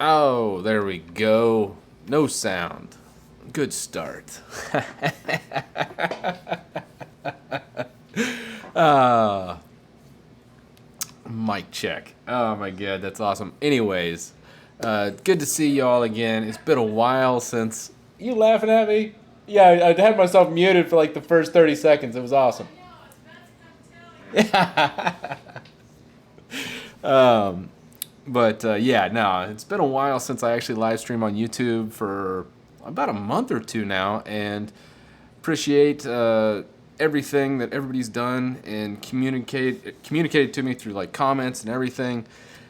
Oh, there we go. No sound. Good start. uh, Mic check. Oh my god, that's awesome. Anyways, good to see y'all again. It's been a while since. You laughing at me? Yeah, I had myself muted for like the first 30 seconds. It was awesome. But yeah, no, it's been a while since I actually live stream on YouTube for about a month or two now, and appreciate everything that everybody's done and communicated to me through like comments and everything.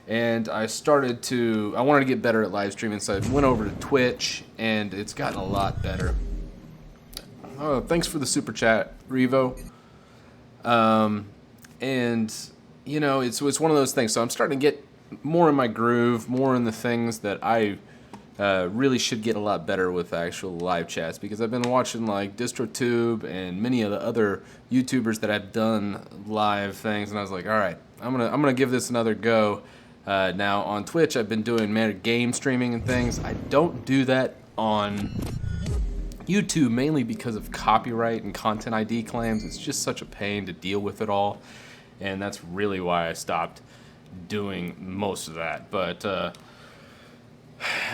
And I wanted to get better at live streaming, so I went over to Twitch, and it's gotten a lot better. Oh, thanks for the super chat, Revo. And you know, it's one of those things. So I'm starting to get more in my groove, more in the things that I really should get a lot better with actual live chats, because I've been watching like DistroTube and many of the other YouTubers that have done live things, and I was like, all right, I'm gonna give this another go. Now on Twitch, I've been doing game streaming and things. I don't do that on YouTube mainly because of copyright and content ID claims. It's just such a pain to deal with it all, and that's really why I stopped doing most of that. But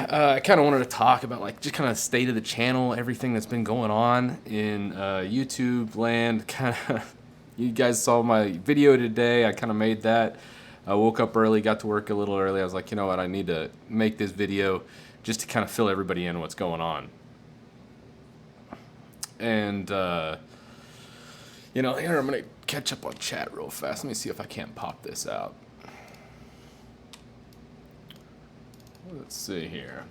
I kind of wanted to talk about like just kind of state of the channel, everything that's been going on in YouTube land. Kind of, you guys saw my video today. I kind of made that. I woke up early, got to work a little early. I was like, you know what, I need to make this video just to kind of fill everybody in what's going on. And you know, here I'm gonna catch up on chat real fast. Let me see if I can't pop this out. Let's see here.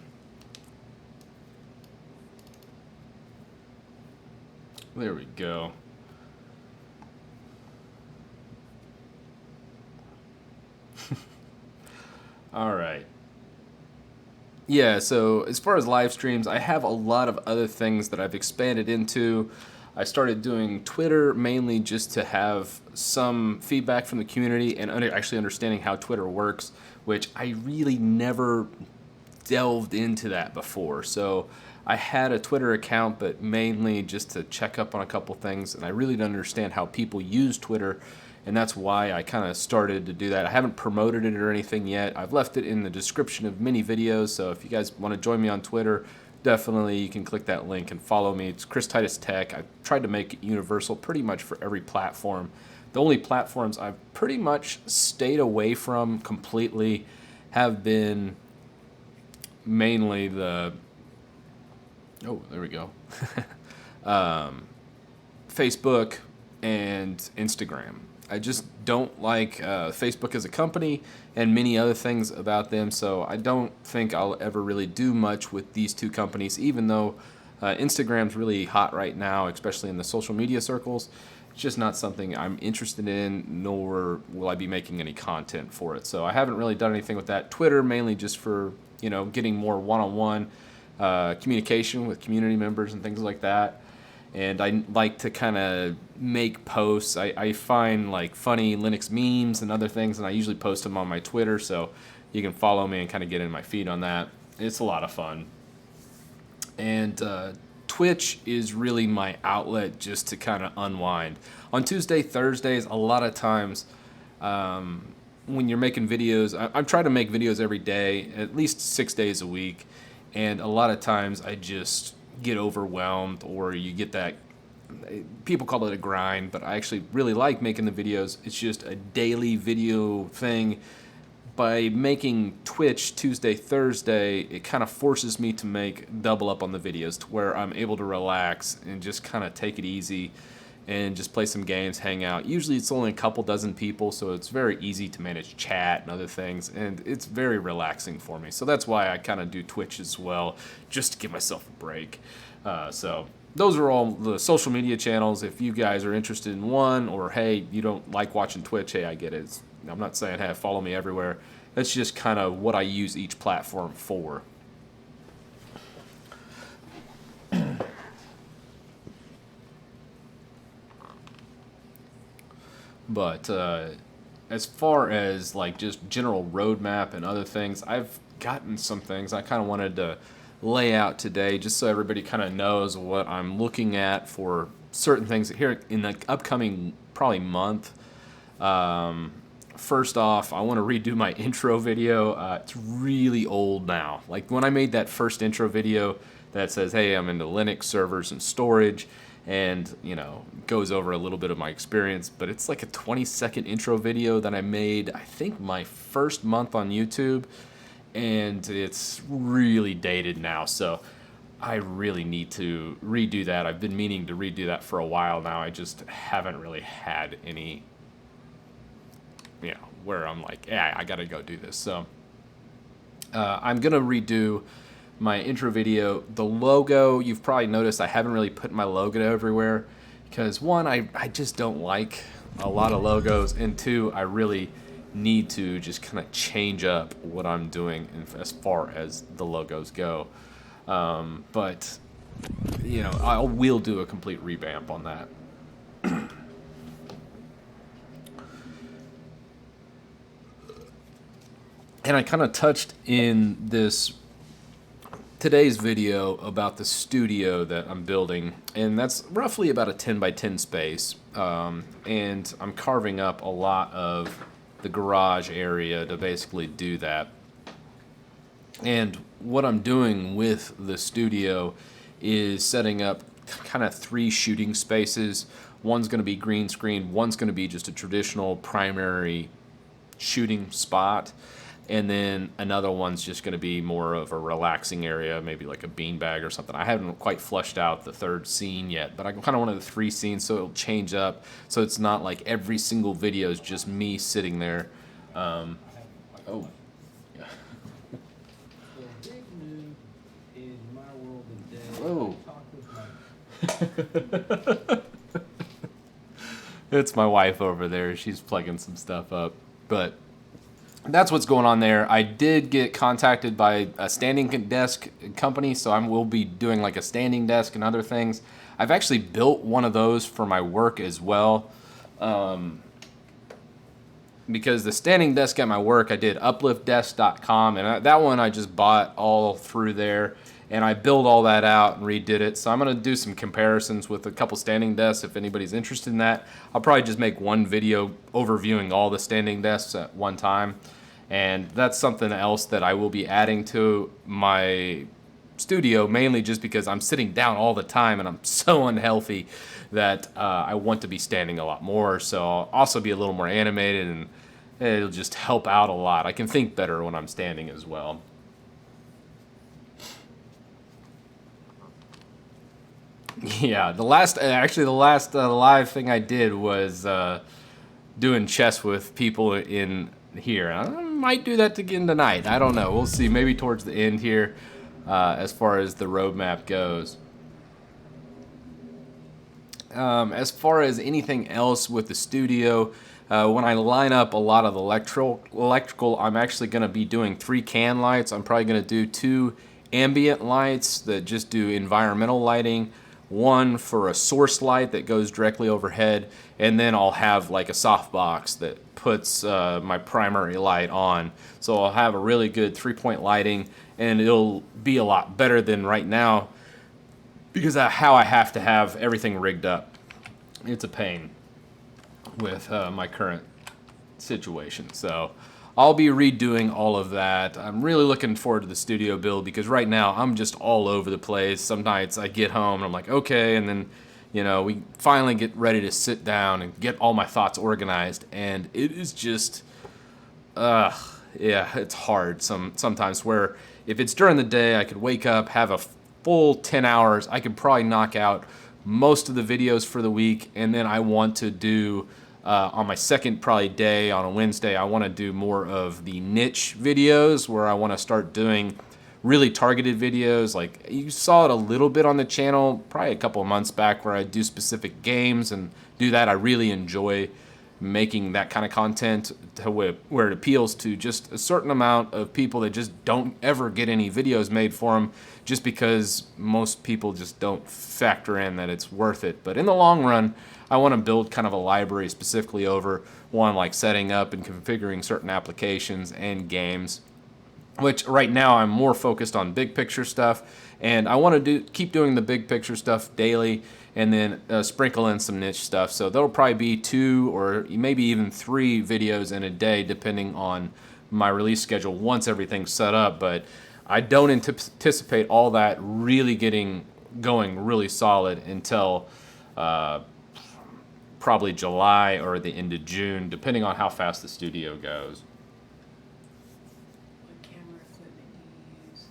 There we go. All right. Yeah, so as far as live streams, I have a lot of other things that I've expanded into. I started doing Twitter mainly just to have some feedback from the community and actually understanding how Twitter works, which I really never delved into that before. So I had a Twitter account, but mainly just to check up on a couple things, and I really didn't understand how people use Twitter, and that's why I kind of started to do that. I haven't promoted it or anything yet. I've left it in the description of many videos, so if you guys want to join me on Twitter, definitely you can click that link and follow me. It's Chris Titus Tech. I've tried to make it universal pretty much for every platform. The only platforms I've pretty much stayed away from completely have been mainly the... Oh, there we go. Facebook and Instagram. I just don't like Facebook as a company and many other things about them, so I don't think I'll ever really do much with these two companies, even though Instagram's really hot right now, especially in the social media circles. It's just not something I'm interested in, nor will I be making any content for it. So I haven't really done anything with that. Twitter mainly just for, you know, getting more one-on-one communication with community members and things like that. And I like to kind of make posts. I find like funny Linux memes and other things, and I usually post them on my Twitter, so you can follow me and kind of get in my feed on that. It's a lot of fun. And Twitch is really my outlet just to kind of unwind. On Tuesday, Thursdays, a lot of times when you're making videos, I'm trying to make videos every day, at least 6 days a week, and a lot of times I just get overwhelmed, or you get that, people call it a grind, but I actually really like making the videos. It's just a daily video thing. By making Twitch Tuesday, Thursday, it kind of forces me to make double up on the videos to where I'm able to relax and just kind of take it easy and just play some games, hang out. Usually it's only a couple dozen people, so it's very easy to manage chat and other things, and it's very relaxing for me. So that's why I kind of do Twitch as well, just to give myself a break. So those are all the social media channels. If you guys are interested in one, or hey, you don't like watching Twitch, hey, I get it. I'm not saying, hey, follow me everywhere. That's just kind of what I use each platform for. But as far as like just general roadmap and other things, I've gotten some things I kind of wanted to lay out today, just so everybody kind of knows what I'm looking at for certain things here in the upcoming probably month. First off, I want to redo my intro video. It's really old now. Like when I made that first intro video that says, hey, I'm into Linux servers and storage, and, you know, goes over a little bit of my experience, but it's like a 20-second intro video that I made, I think, my first month on YouTube, and it's really dated now, so I really need to redo that. I've been meaning to redo that for a while now. I just haven't really had any, you know, where I'm like, yeah, I gotta go do this. So I'm gonna redo my intro video. The logo, you've probably noticed I haven't really put my logo everywhere because one, I just don't like a lot of logos, and two, I really need to just kind of change up what I'm doing as far as the logos go. But, you know, I will do a complete revamp on that. And I kind of touched in today's video about the studio that I'm building, and that's roughly about a 10 by 10 space. And I'm carving up a lot of the garage area to basically do that. And what I'm doing with the studio is setting up kind of 3 shooting spaces. One's going to be green screen, one's going to be just a traditional primary shooting spot, and then another one's just going to be more of a relaxing area, maybe like a beanbag or something. I haven't quite fleshed out the third scene yet, but I kind of wanted the 3 scenes so it'll change up, so it's not like every single video is just me sitting there. Oh, yeah. The big news in my world today. Oh. It's my wife over there. She's plugging some stuff up, but that's what's going on there. I did get contacted by a standing desk company, so I will be doing like a standing desk and other things. I've actually built one of those for my work as well. Because the standing desk at my work, I did upliftdesk.com, and that one I just bought all through there, and I built all that out and redid it. So I'm going to do some comparisons with a couple standing desks if anybody's interested in that. I'll probably just make one video overviewing all the standing desks at one time. And that's something else that I will be adding to my studio, mainly just because I'm sitting down all the time and I'm so unhealthy that I want to be standing a lot more. So I'll also be a little more animated, and it'll just help out a lot. I can think better when I'm standing as well. Yeah, the last live thing I did was doing chess with people in here. I might do that again tonight. I don't know. We'll see. Maybe towards the end here, as far as the roadmap goes. As far as anything else with the studio, when I line up a lot of the electrical, I'm actually going to be doing 3 can lights. I'm probably going to do 2 ambient lights that just do environmental lighting, 1 for a source light that goes directly overhead, and then I'll have like a softbox that puts my primary light on. So I'll have a really good 3-point lighting, and it'll be a lot better than right now because of how I have to have everything rigged up. It's a pain with my current situation. So I'll be redoing all of that. I'm really looking forward to the studio build because right now I'm just all over the place. Some nights I get home and I'm like, okay, and then, you know, we finally get ready to sit down and get all my thoughts organized, and it is just, yeah, it's hard sometimes where if it's during the day, I could wake up, have a full 10 hours, I could probably knock out most of the videos for the week, and then I want to do on my second probably day on a Wednesday, I want to do more of the niche videos where I want to start doing really targeted videos. Like you saw it a little bit on the channel probably a couple of months back where I do specific games and do that. I really enjoy making that kind of content to where it appeals to just a certain amount of people that just don't ever get any videos made for them just because most people just don't factor in that it's worth it. But in the long run, I want to build kind of a library specifically over one like setting up and configuring certain applications and games. which right now I'm more focused on big picture stuff, and I want to keep doing the big picture stuff daily, and then sprinkle in some niche stuff. So there'll probably be 2 or maybe even 3 videos in a day, depending on my release schedule once everything's set up. But I don't anticipate all that really getting going really solid until probably July or the end of June, depending on how fast the studio goes. What camera equipment do you use?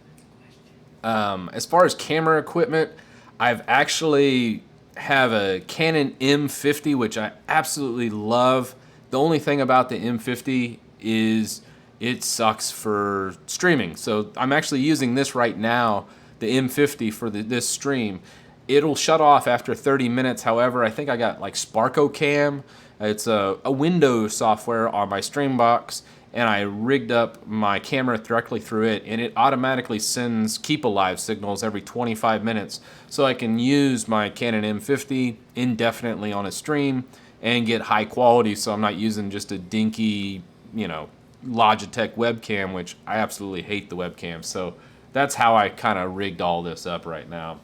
That's a question. As far as camera equipment, I've actually have a Canon M50, which I absolutely love. The only thing about the M50 is it sucks for streaming. So I'm actually using this right now, the M50 for this stream. It'll shut off after 30 minutes. However, I think I got like Sparko Cam. It's a Windows software on my Streambox, and I rigged up my camera directly through it, and it automatically sends keep alive signals every 25 minutes, so I can use my Canon M50 indefinitely on a stream and get high quality, so I'm not using just a dinky, Logitech webcam, which I absolutely hate the webcam. So that's how I kind of rigged all this up right now.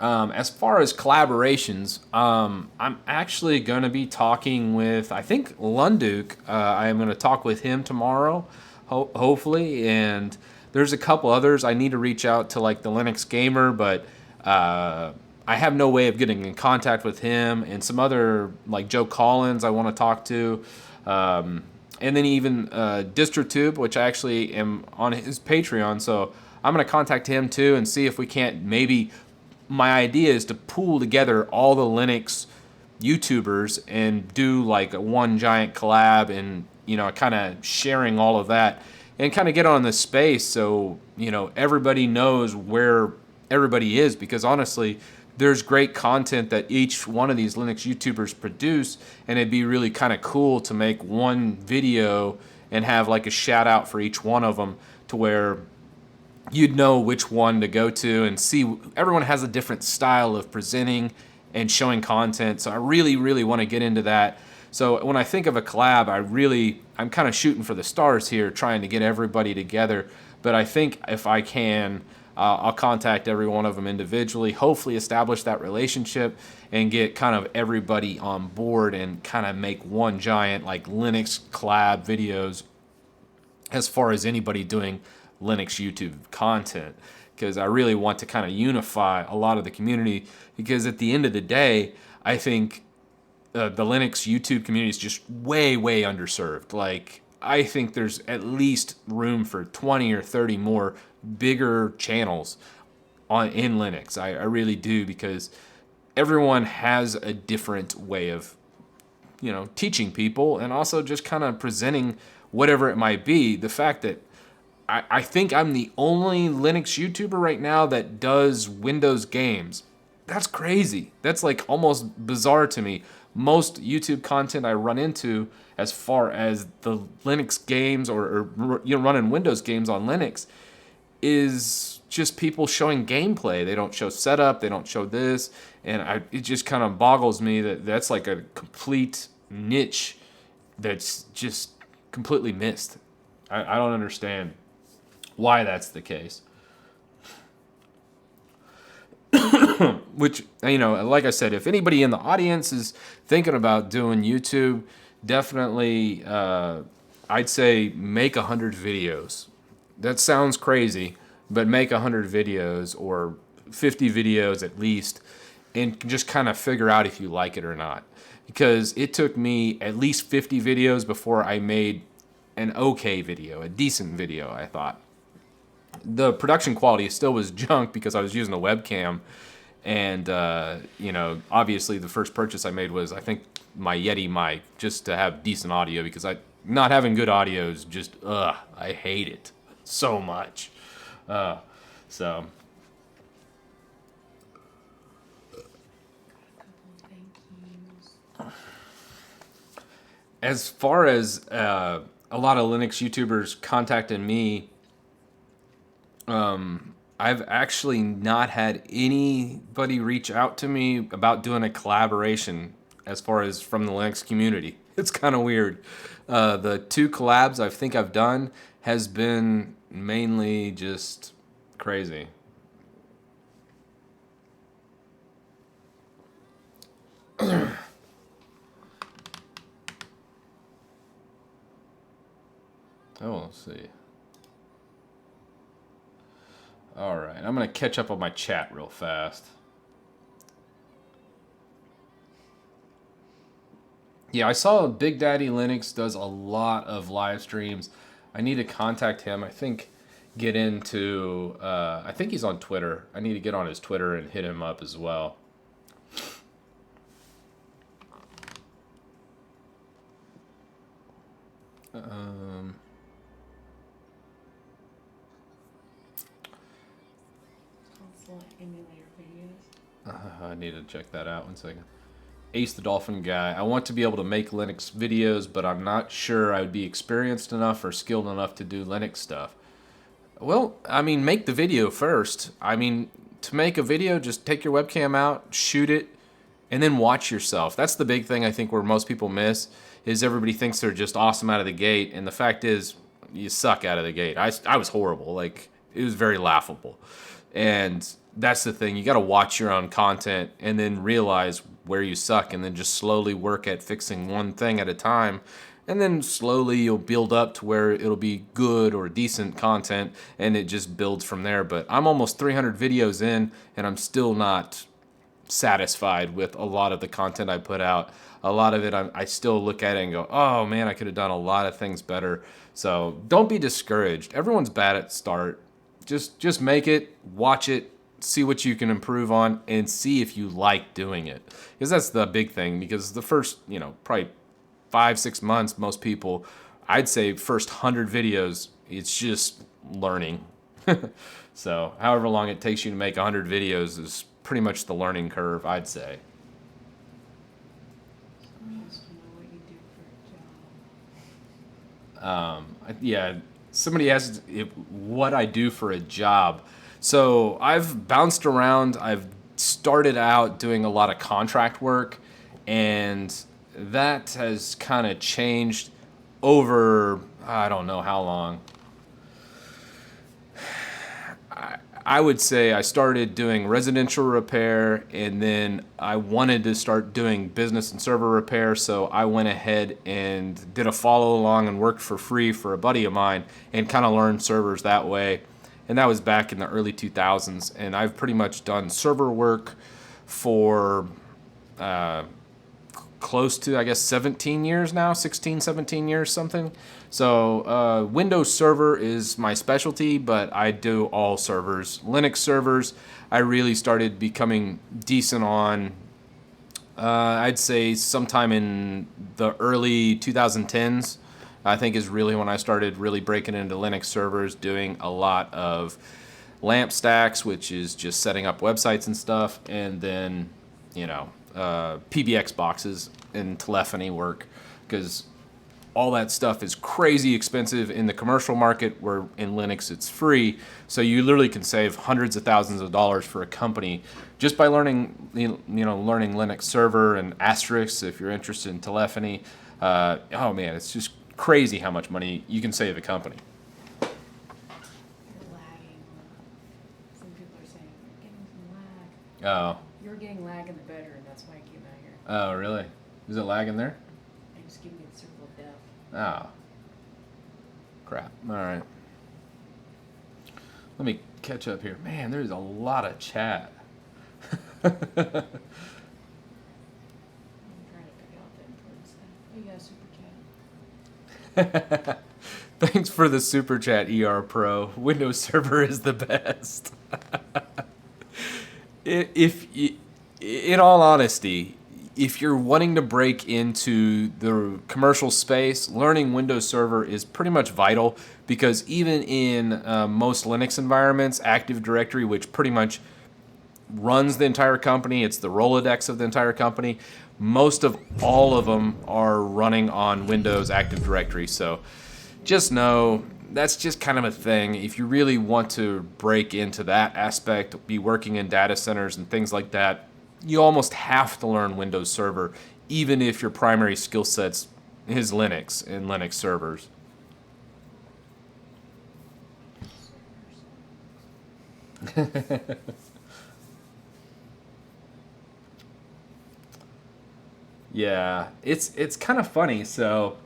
As far as collaborations, I'm actually going to be talking with, I think, Lunduke. I am going to talk with him tomorrow, hopefully. And there's a couple others. I need to reach out to like the Linux Gamer, but I have no way of getting in contact with him. And some other, like Joe Collins, I want to talk to. And then even DistroTube, which I actually am on his Patreon. So I'm going to contact him too and see if we can't maybe. My idea is to pool together all the Linux YouTubers and do like a one giant collab, and kind of sharing all of that and kind of get on the space so everybody knows where everybody is, because honestly there's great content that each one of these Linux YouTubers produce, and it'd be really kind of cool to make one video and have like a shout out for each one of them, to where you'd know which one to go to and see. Everyone has a different style of presenting and showing content, so I really, really want to get into that. So when I think of a collab, I'm kind of shooting for the stars here, trying to get everybody together. But I think if I can, I'll contact every one of them individually, hopefully establish that relationship and get kind of everybody on board and kind of make one giant like Linux collab videos as far as anybody doing Linux YouTube content, because I really want to kind of unify a lot of the community, because at the end of the day, I think the Linux YouTube community is just way, way underserved. Like, I think there's at least room for 20 or 30 more bigger channels in Linux. I really do, because everyone has a different way of teaching people, and also just kind of presenting whatever it might be. The fact that I think I'm the only Linux YouTuber right now that does Windows games. That's crazy. That's like almost bizarre to me. Most YouTube content I run into, as far as the Linux games or running Windows games on Linux, is just people showing gameplay. They don't show setup. They don't show this, and it just kind of boggles me that that's like a complete niche that's just completely missed. I don't understand why that's the case. Which, like I said, if anybody in the audience is thinking about doing YouTube, definitely, I'd say make 100 videos. That sounds crazy, but make 100 videos or 50 videos at least, and just kind of figure out if you like it or not. Because it took me at least 50 videos before I made an okay video, a decent video, I thought. The production quality still was junk because I was using a webcam, and obviously the first purchase I made was, I think, my Yeti mic, just to have decent audio, because not having good audio is just I hate it so much. So as far as a lot of Linux YouTubers contacting me, I've actually not had anybody reach out to me about doing a collaboration as far as from the Linux community. It's kind of weird. The two collabs I think I've done has been mainly just crazy. Oh, let's see. All right, I'm gonna catch up on my chat real fast. Yeah, I saw Big Daddy Linux does a lot of live streams. I need to contact him. I think get into. I think he's on Twitter. I need to get on his Twitter and hit him up as well. Console emulator videos. I need to check that out. 1 second. Ace the Dolphin guy. I want to be able to make Linux videos, but I'm not sure I would be experienced enough or skilled enough to do Linux stuff. Well, I mean, make the video first. I mean, to make a video, just take your webcam out, shoot it, and then watch yourself. That's the big thing I think where most people miss is everybody thinks they're just awesome out of the gate, and the fact is you suck out of the gate. I was horrible. Like, it was very laughable. And that's the thing. You got to watch your own content and then realize where you suck and then just slowly work at fixing one thing at a time. And then slowly you'll build up to where it'll be good or decent content and it just builds from there. But I'm almost 300 videos in and I'm still not satisfied with a lot of the content I put out. A lot of it I still look at it and go, oh man, I could have done a lot of things better. So don't be discouraged. Everyone's bad at start. Just make it, watch it, see what you can improve on, and see if you like doing it. Because that's the big thing. Because the first, probably 5-6 months, most people, I'd say first 100 videos, it's just learning. So however long it takes you to make 100 videos is pretty much the learning curve, I'd say. Someone wants to know what you do for a job. Yeah, somebody asked what I do for a job. So I've bounced around. I've started out doing a lot of contract work, and that has kind of changed over, I don't know how long. I would say I started doing residential repair, and then I wanted to start doing business and server repair, so I went ahead and did a follow along and worked for free for a buddy of mine and kind of learned servers that way. And that was back in the early 2000s, and I've pretty much done server work for close to, I guess, 17 years now, 16, 17 years, something. So Windows Server is my specialty, but I do all servers. Linux servers, I really started becoming decent on, I'd say sometime in the early 2010s, I think is really when I started really breaking into Linux servers, doing a lot of lamp stacks, which is just setting up websites and stuff, and then, PBX boxes and telephony work, because all that stuff is crazy expensive in the commercial market, where in Linux it's free. So you literally can save hundreds of thousands of dollars for a company just by learning Linux server and Asterisk if you're interested in telephony. Oh man, it's just crazy how much money you can save a company. You're lagging. Some people are saying you're getting some lag. Oh. You're getting lag in the bedroom. That's why I came out here. Oh, really? Is it lagging there? I just give me the circle of death. Oh. Crap. All right. Let me catch up here. Man, there's a lot of chat. I'm trying to pick out the important stuff. We got a super chat. Thanks for the super chat, ER Pro. Windows Server is the best. In all honesty, if you're wanting to break into the commercial space, learning Windows Server is pretty much vital, because even in most Linux environments, Active Directory, which pretty much runs the entire company, it's the Rolodex of the entire company, most of all of them are running on Windows Active Directory. So just know that's just kind of a thing. If you really want to break into that aspect, be working in data centers and things like that, you almost have to learn Windows Server, even if your primary skill sets is Linux and Linux servers. Yeah, it's kind of funny. So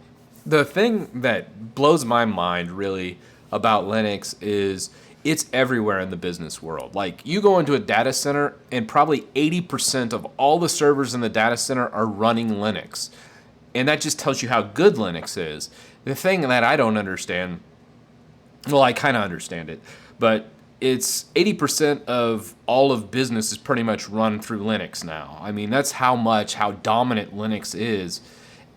the thing that blows my mind really about Linux is it's everywhere in the business world. Like you go into a data center and probably 80% of all the servers in the data center are running Linux. And that just tells you how good Linux is. The thing that I don't understand, well, I kind of understand it, but it's 80% of all of business is pretty much run through Linux now. I mean, that's how dominant Linux is.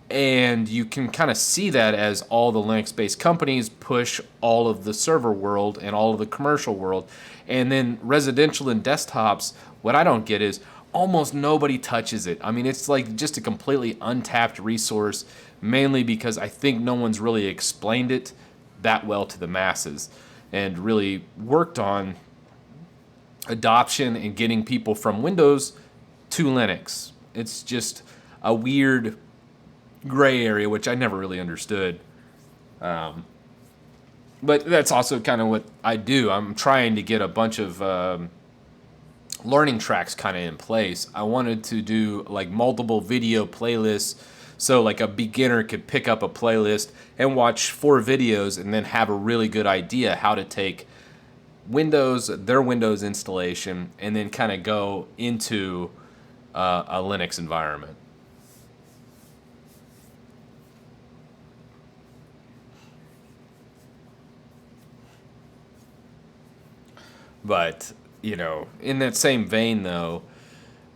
And you can kind of see that as all the Linux-based companies push all of the server world and all of the commercial world. And then residential and desktops, what I don't get is almost nobody touches it. I mean, it's like just a completely untapped resource, mainly because I think no one's really explained it that well to the masses and really worked on adoption and getting people from Windows to Linux. It's just a weird gray area, which I never really understood. But that's also kind of what I do. I'm trying to get a bunch of learning tracks kind of in place. I wanted to do like multiple video playlists, so like a beginner could pick up a playlist and watch 4 videos and then have a really good idea how to take their Windows installation, and then kind of go into a Linux environment. But, in that same vein, though,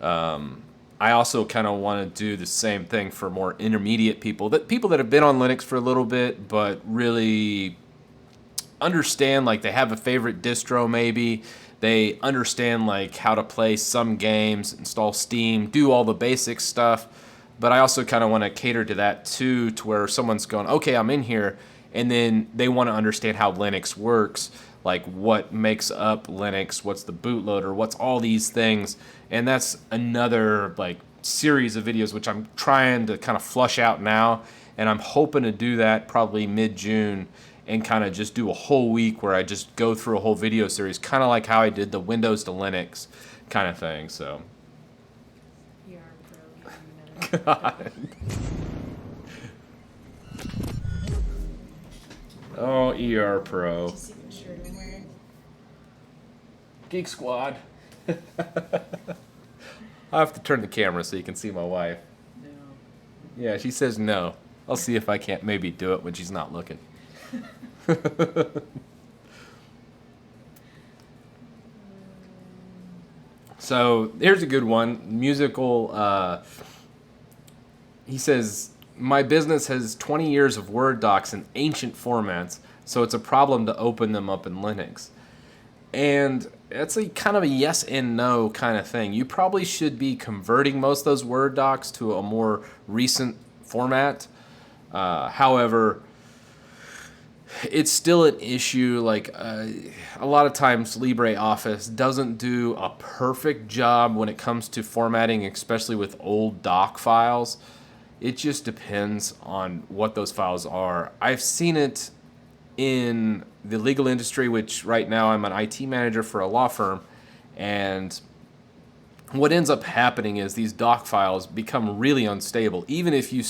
I also kind of want to do the same thing for more intermediate people that have been on Linux for a little bit, but really understand, like, they have a favorite distro maybe. They understand, like, how to play some games, install Steam, do all the basic stuff. But I also kind of want to cater to that, too, to where someone's going, okay, I'm in here, and then they want to understand how Linux works, like what makes up Linux, what's the bootloader, what's all these things. And that's another like series of videos which I'm trying to kind of flush out now, and I'm hoping to do that probably mid-June and kind of just do a whole week where I just go through a whole video series, kind of like how I did the Windows to Linux kind of thing. So You are pro. God. Oh, ER Pro. Did you see what shirt I'm wearing? Geek Squad. I'll have to turn the camera so you can see my wife. Now, Yeah, she says no. I'll see if I can't maybe do it when she's not looking. So here's a good one. Musical. He says, my business has 20 years of Word docs in ancient formats, so it's a problem to open them up in Linux. And it's a kind of a yes and no kind of thing. You probably should be converting most of those Word docs to a more recent format. However, it's still an issue. Like a lot of times LibreOffice doesn't do a perfect job when it comes to formatting, especially with old doc files. It just depends on what those files are. I've seen it in the legal industry, which right now I'm an IT manager for a law firm, and what ends up happening is these doc files become really unstable, even if you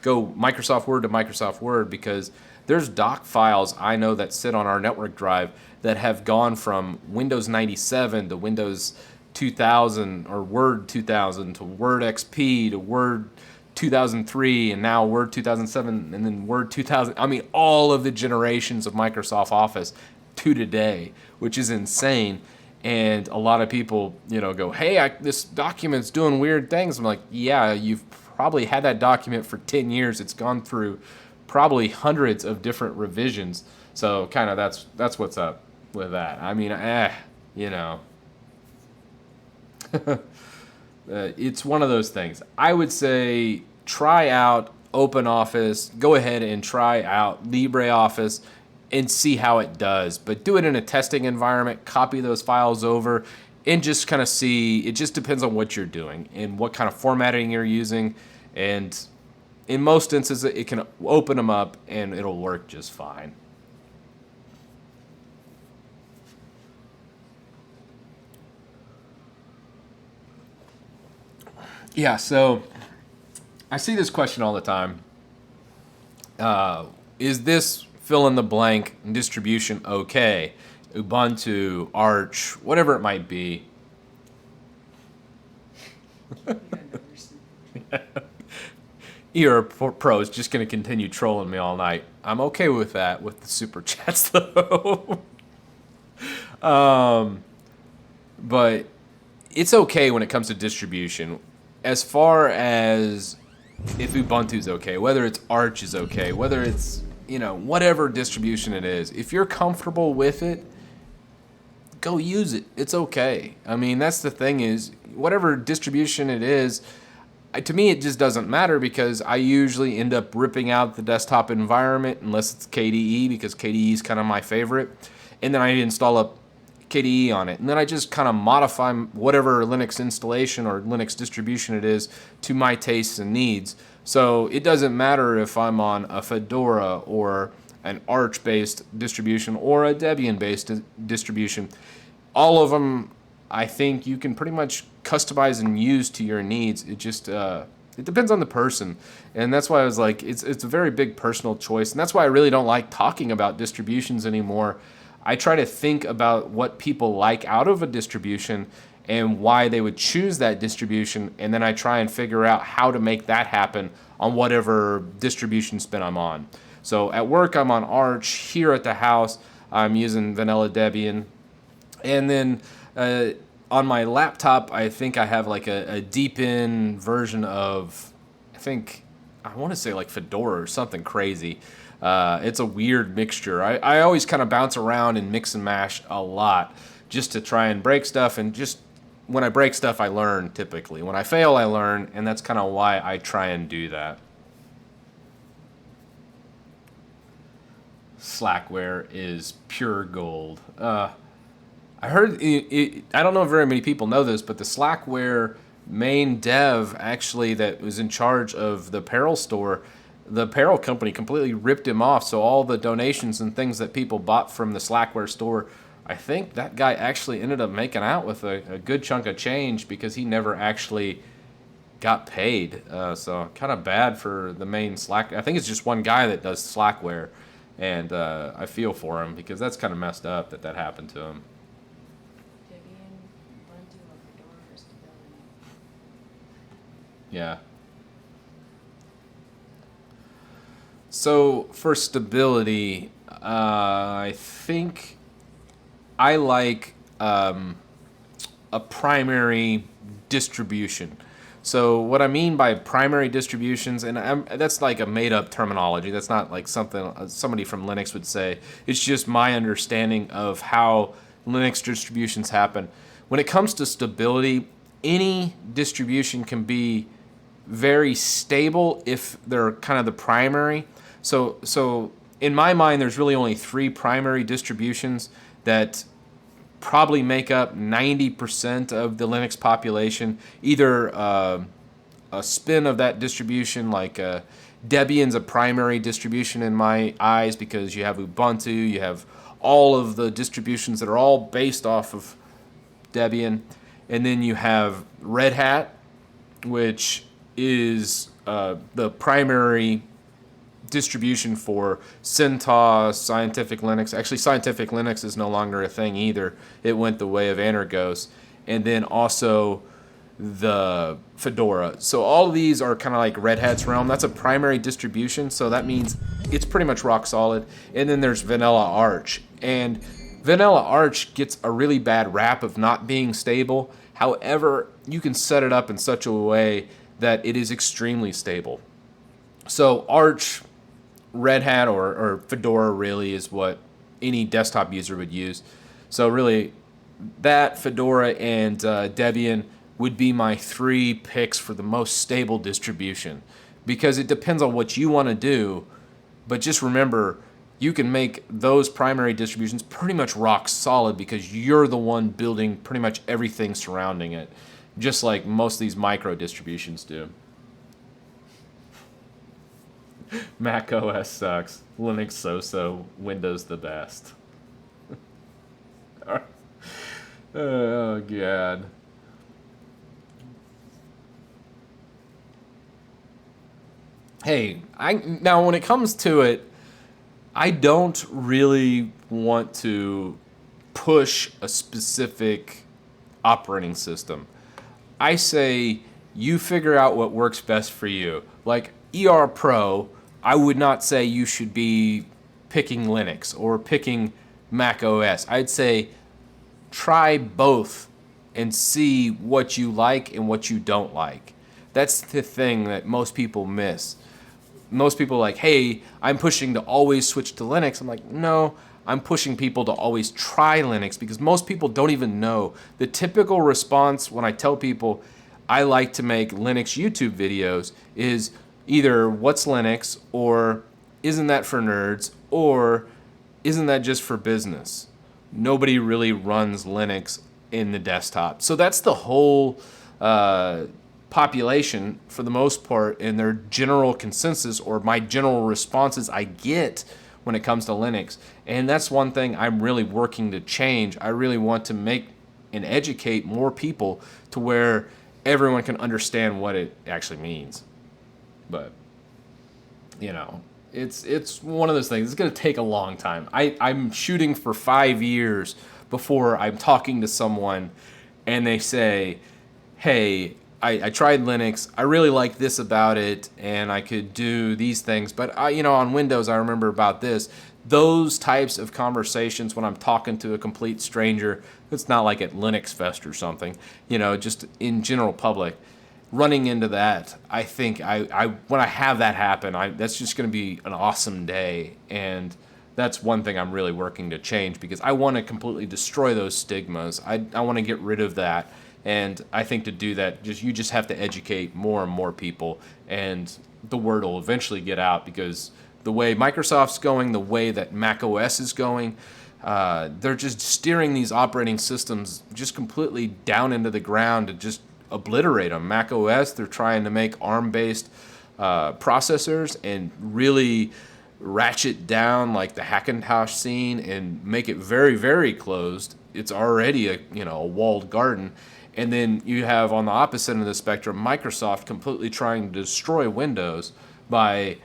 go Microsoft Word to Microsoft Word, because there's doc files I know that sit on our network drive that have gone from Windows 97 to Windows 2000 or Word 2000 to Word XP to Word 2003 and now Word 2007 and then Word 2000. I mean, all of the generations of Microsoft Office to today, which is insane. And a lot of people, go, hey, this document's doing weird things. I'm like, yeah, you've probably had that document for 10 years. It's gone through probably hundreds of different revisions. So kind of that's what's up with that. I mean, it's one of those things. I would say try out OpenOffice. Go ahead and try out LibreOffice. and see how it does. But do it in a testing environment, copy those files over, and just kind of see. It just depends on what you're doing and what kind of formatting you're using. And in most instances, it can open them up and it'll work just fine. Yeah, so I see this question all the time. Is this fill in the blank distribution okay? Ubuntu, Arch, whatever it might be. ER Pro is just going to continue trolling me all night. I'm okay with that with the super chats though. But it's okay when it comes to distribution. As far as if Ubuntu's okay, whether it's Arch is okay, whether it's, whatever distribution it is, if you're comfortable with it, go use it. It's okay. I mean, that's the thing is, whatever distribution it is, to me, it just doesn't matter because I usually end up ripping out the desktop environment unless it's KDE because KDE is kind of my favorite. And then I install a KDE on it. And then I just kind of modify whatever Linux installation or Linux distribution it is to my tastes and needs. So it doesn't matter if I'm on a Fedora or an Arch-based distribution or a Debian-based distribution. All of them, I think you can pretty much customize and use to your needs. It just it depends on the person, and that's why I was like, it's a very big personal choice, and that's why I really don't like talking about distributions anymore. I try to think about what people like out of a distribution and why they would choose that distribution, and then I try and figure out how to make that happen on whatever distribution spin I'm on. So at work, I'm on Arch. Here at the house, I'm using vanilla Debian. And then on my laptop, I think I have like a deep-in version of, I want to say like Fedora or something crazy. It's a weird mixture. I always kind of bounce around and mix and mash a lot just to try and break stuff. And just when I break stuff, I learn typically. When I fail, I learn. And that's kind of why I try and do that. Slackware is pure gold. I heard, I don't know if very many people know this, but the Slackware main dev actually that was in charge of the apparel store, the apparel company completely ripped him off. So all the donations and things that people bought from the Slackware store, I think that guy actually ended up making out with a good chunk of change because he never actually got paid. So kind of bad for the main Slack. I think it's just one guy that does Slackware. And I feel for him because that's kind of messed up that happened to him. Debian, Ubuntu, or Fedora for stability. Yeah. So for stability, I think I like a primary distribution. So what I mean by primary distributions, and that's like a made-up terminology. That's not like something somebody from Linux would say. It's just my understanding of how Linux distributions happen. When it comes to stability, any distribution can be very stable if they're kind of the primary. So in my mind, there's really only 3 primary distributions that probably make up 90% of the Linux population. Either a spin of that distribution, like Debian's a primary distribution in my eyes because you have Ubuntu, you have all of the distributions that are all based off of Debian, and then you have Red Hat, which is the primary distribution for CentOS, Scientific Linux. Actually, Scientific Linux is no longer a thing either. It went the way of Anargos. And then also the Fedora. So all of these are kind of like Red Hat's realm. That's a primary distribution, so that means it's pretty much rock solid. And then there's Vanilla Arch. And Vanilla Arch gets a really bad rap of not being stable. However, you can set it up in such a way that it is extremely stable. So Arch, Red Hat, or Fedora really is what any desktop user would use. So really, that, Fedora, and Debian would be my 3 picks for the most stable distribution. Because it depends on what you want to do, but just remember, you can make those primary distributions pretty much rock solid because you're the one building pretty much everything surrounding it, just like most of these micro distributions do. Mac OS sucks. Linux so-so. Windows the best. Oh, God. Hey, now when it comes to it, I don't really want to push a specific operating system. I say you figure out what works best for you. Like ER Pro, I would not say you should be picking Linux or picking Mac OS. I'd say try both and see what you like and what you don't like. That's the thing that most people miss. Most people are like, hey, I'm pushing to always switch to Linux. I'm like, no, I'm pushing people to always try Linux because most people don't even know. The typical response when I tell people I like to make Linux YouTube videos is either what's Linux or isn't that for nerds or isn't that just for business? Nobody really runs Linux in the desktop. So that's the whole population for the most part, and their general consensus or my general responses I get when it comes to Linux. And that's one thing I'm really working to change. I really want to make and educate more people to where everyone can understand what it actually means. But, you know, it's one of those things. It's going to take a long time. I'm shooting for 5 years before I'm talking to someone and they say, hey, I tried Linux. I really like this about it, and I could do these things. But on Windows, I remember about this. Those types of conversations when I'm talking to a complete stranger, it's not like at Linux Fest or something. Just in general public, running into that, I think when I have that happen, that's just going to be an awesome day, and that's one thing I'm really working to change because I want to completely destroy those stigmas. I want to get rid of that. And I think to do that, you just have to educate more and more people, and the word will eventually get out because the way Microsoft's going, the way that Mac OS is going, they're just steering these operating systems just completely down into the ground to just obliterate them. Mac OS, they're trying to make ARM-based processors and really ratchet down like the Hackintosh scene and make it very, very closed. It's already a walled garden. And then you have on the opposite end of the spectrum, Microsoft completely trying to destroy Windows by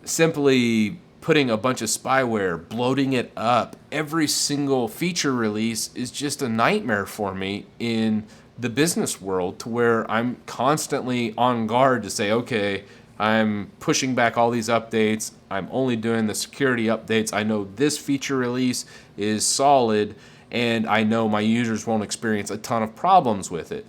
simply putting a bunch of spyware, bloating it up. Every single feature release is just a nightmare for me in the business world to where I'm constantly on guard to say, okay, I'm pushing back all these updates. I'm only doing the security updates. I know this feature release is solid, and I know my users won't experience a ton of problems with it.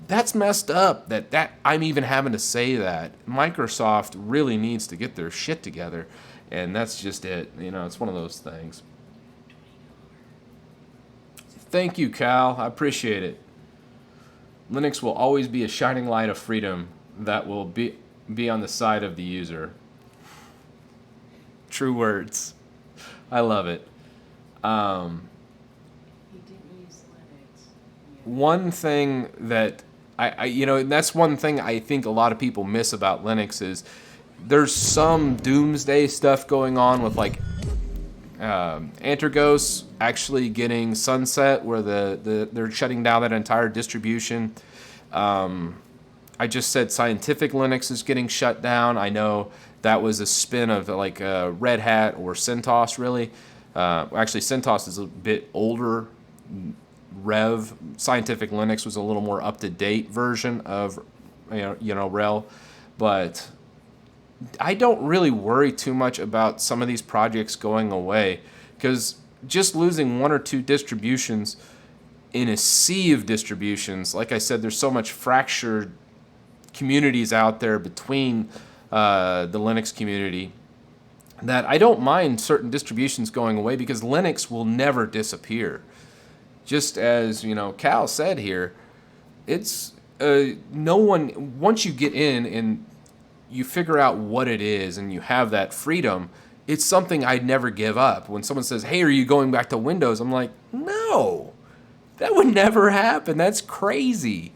That's messed up that I'm even having to say that. Microsoft really needs to get their shit together, and that's just it. It's one of those things. Thank you, Cal. I appreciate it. Linux will always be a shining light of freedom that will be on the side of the user. True words. I love it. One thing that and that's one thing I think a lot of people miss about Linux is there's some doomsday stuff going on with like Antergos actually getting sunset where they're shutting down that entire distribution. I just said Scientific Linux is getting shut down. I know that was a spin of like Red Hat or CentOS really. Actually, CentOS is a bit older. Rev Scientific Linux was a little more up-to-date version of RHEL, but I don't really worry too much about some of these projects going away because just losing one or two distributions in a sea of distributions, like I said, there's so much fractured communities out there between the Linux community that I don't mind certain distributions going away because Linux will never disappear. Just as Cal said here, it's no one. Once you get in and you figure out what it is and you have that freedom, it's something I'd never give up. When someone says, hey, are you going back to Windows? I'm like, no, that would never happen. That's crazy.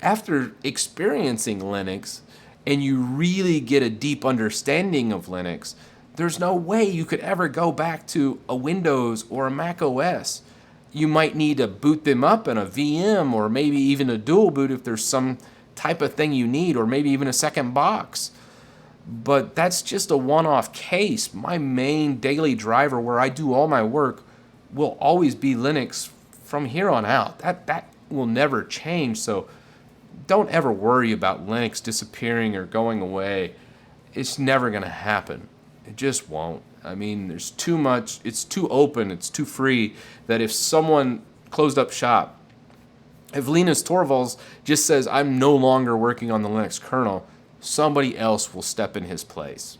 After experiencing Linux and you really get a deep understanding of Linux, there's no way you could ever go back to a Windows or a Mac OS. You might need to boot them up in a VM or maybe even a dual boot if there's some type of thing you need, or maybe even a second box. But that's just a one-off case. My main daily driver where I do all my work will always be Linux from here on out. That will never change. So don't ever worry about Linux disappearing or going away. It's never going to happen. It just won't. I mean, there's too much, it's too open, it's too free, that if someone closed up shop, if Linus Torvalds just says, I'm no longer working on the Linux kernel, somebody else will step in his place.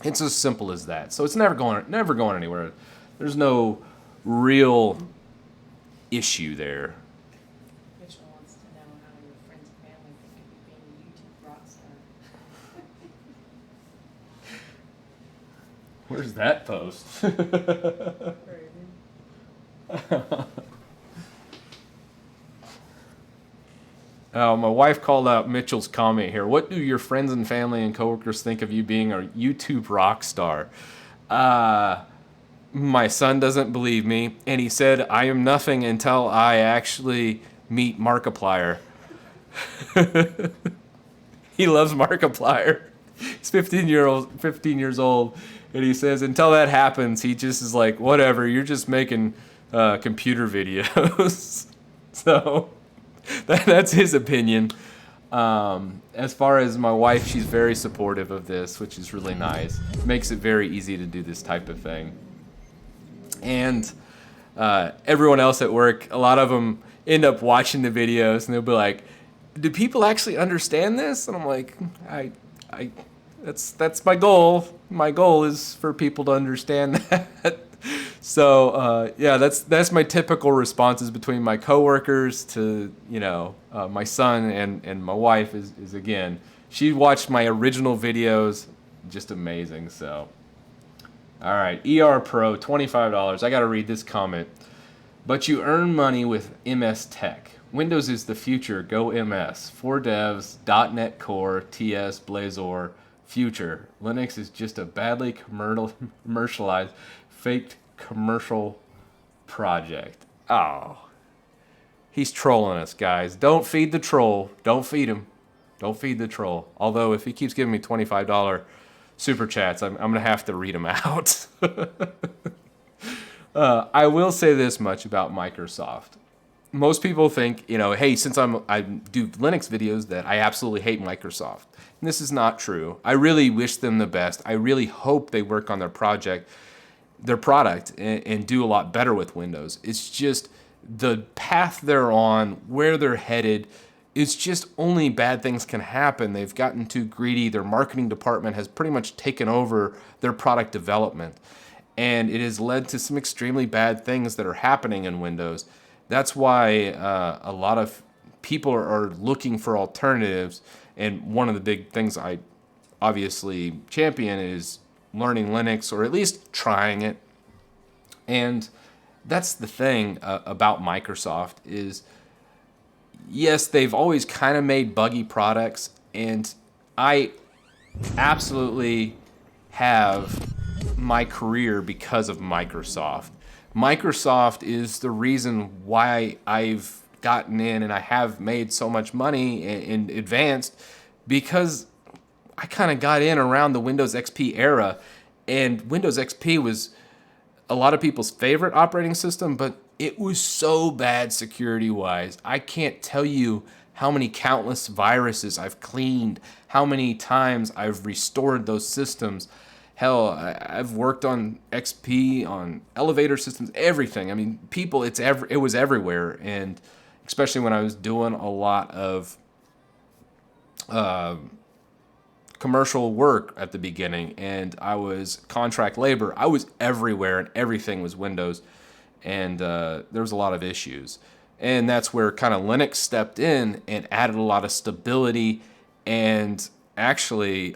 It's as simple as that. So it's never going anywhere. There's no real issue there. Mitchell wants to know how your friends and family think of you being a YouTube rock star. Where's that post? Oh, my wife called out Mitchell's comment here. What do your friends and family and coworkers think of you being a YouTube rock star? My son doesn't believe me, and he said I am nothing until I actually meet Markiplier. He loves Markiplier. He's 15 years old, and he says until that happens, he just is like, whatever, you're just making computer videos. So that's his opinion. As far as my wife, she's very supportive of this, which is really nice. Makes it very easy to do this type of thing. And everyone else at work, a lot of them end up watching the videos, and they'll be like, do people actually understand this? And I'm like, that's my goal. My goal is for people to understand that. So yeah, that's my typical responses between my coworkers to my son and my wife is again, she watched my original videos, just amazing. So all right, ER Pro, $25. I got to read this comment. But you earn money with MS Tech. Windows is the future. Go MS. For devs, .NET Core, TS, Blazor, future. Linux is just a badly commercialized, faked commercial project. Oh. He's trolling us, guys. Don't feed the troll. Don't feed him. Don't feed the troll. Although if he keeps giving me $25 super chats, I'm going to have to read them out. I will say this much about Microsoft. Most people think, hey, since I do Linux videos, that I absolutely hate Microsoft. And this is not true. I really wish them the best. I really hope they work on their product, and do a lot better with Windows. It's just the path they're on, where they're headed, it's just only bad things can happen. They've gotten too greedy. Their marketing department has pretty much taken over their product development. And it has led to some extremely bad things that are happening in Windows. That's why a lot of people are looking for alternatives. And one of the big things I obviously champion is learning Linux, or at least trying it. And that's the thing about Microsoft is, yes, they've always kind of made buggy products, and I absolutely have my career because of Microsoft. Microsoft is the reason why I've gotten in and I have made so much money and advanced, because I kind of got in around the Windows XP era, and Windows XP was a lot of people's favorite operating system, but it was so bad security-wise. I can't tell you how many countless viruses I've cleaned, how many times I've restored those systems. Hell, I've worked on XP, on elevator systems, everything. I mean, it was everywhere, and especially when I was doing a lot of commercial work at the beginning, and I was contract labor. I was everywhere, and everything was Windows, and there was a lot of issues. And that's where kind of Linux stepped in and added a lot of stability, and actually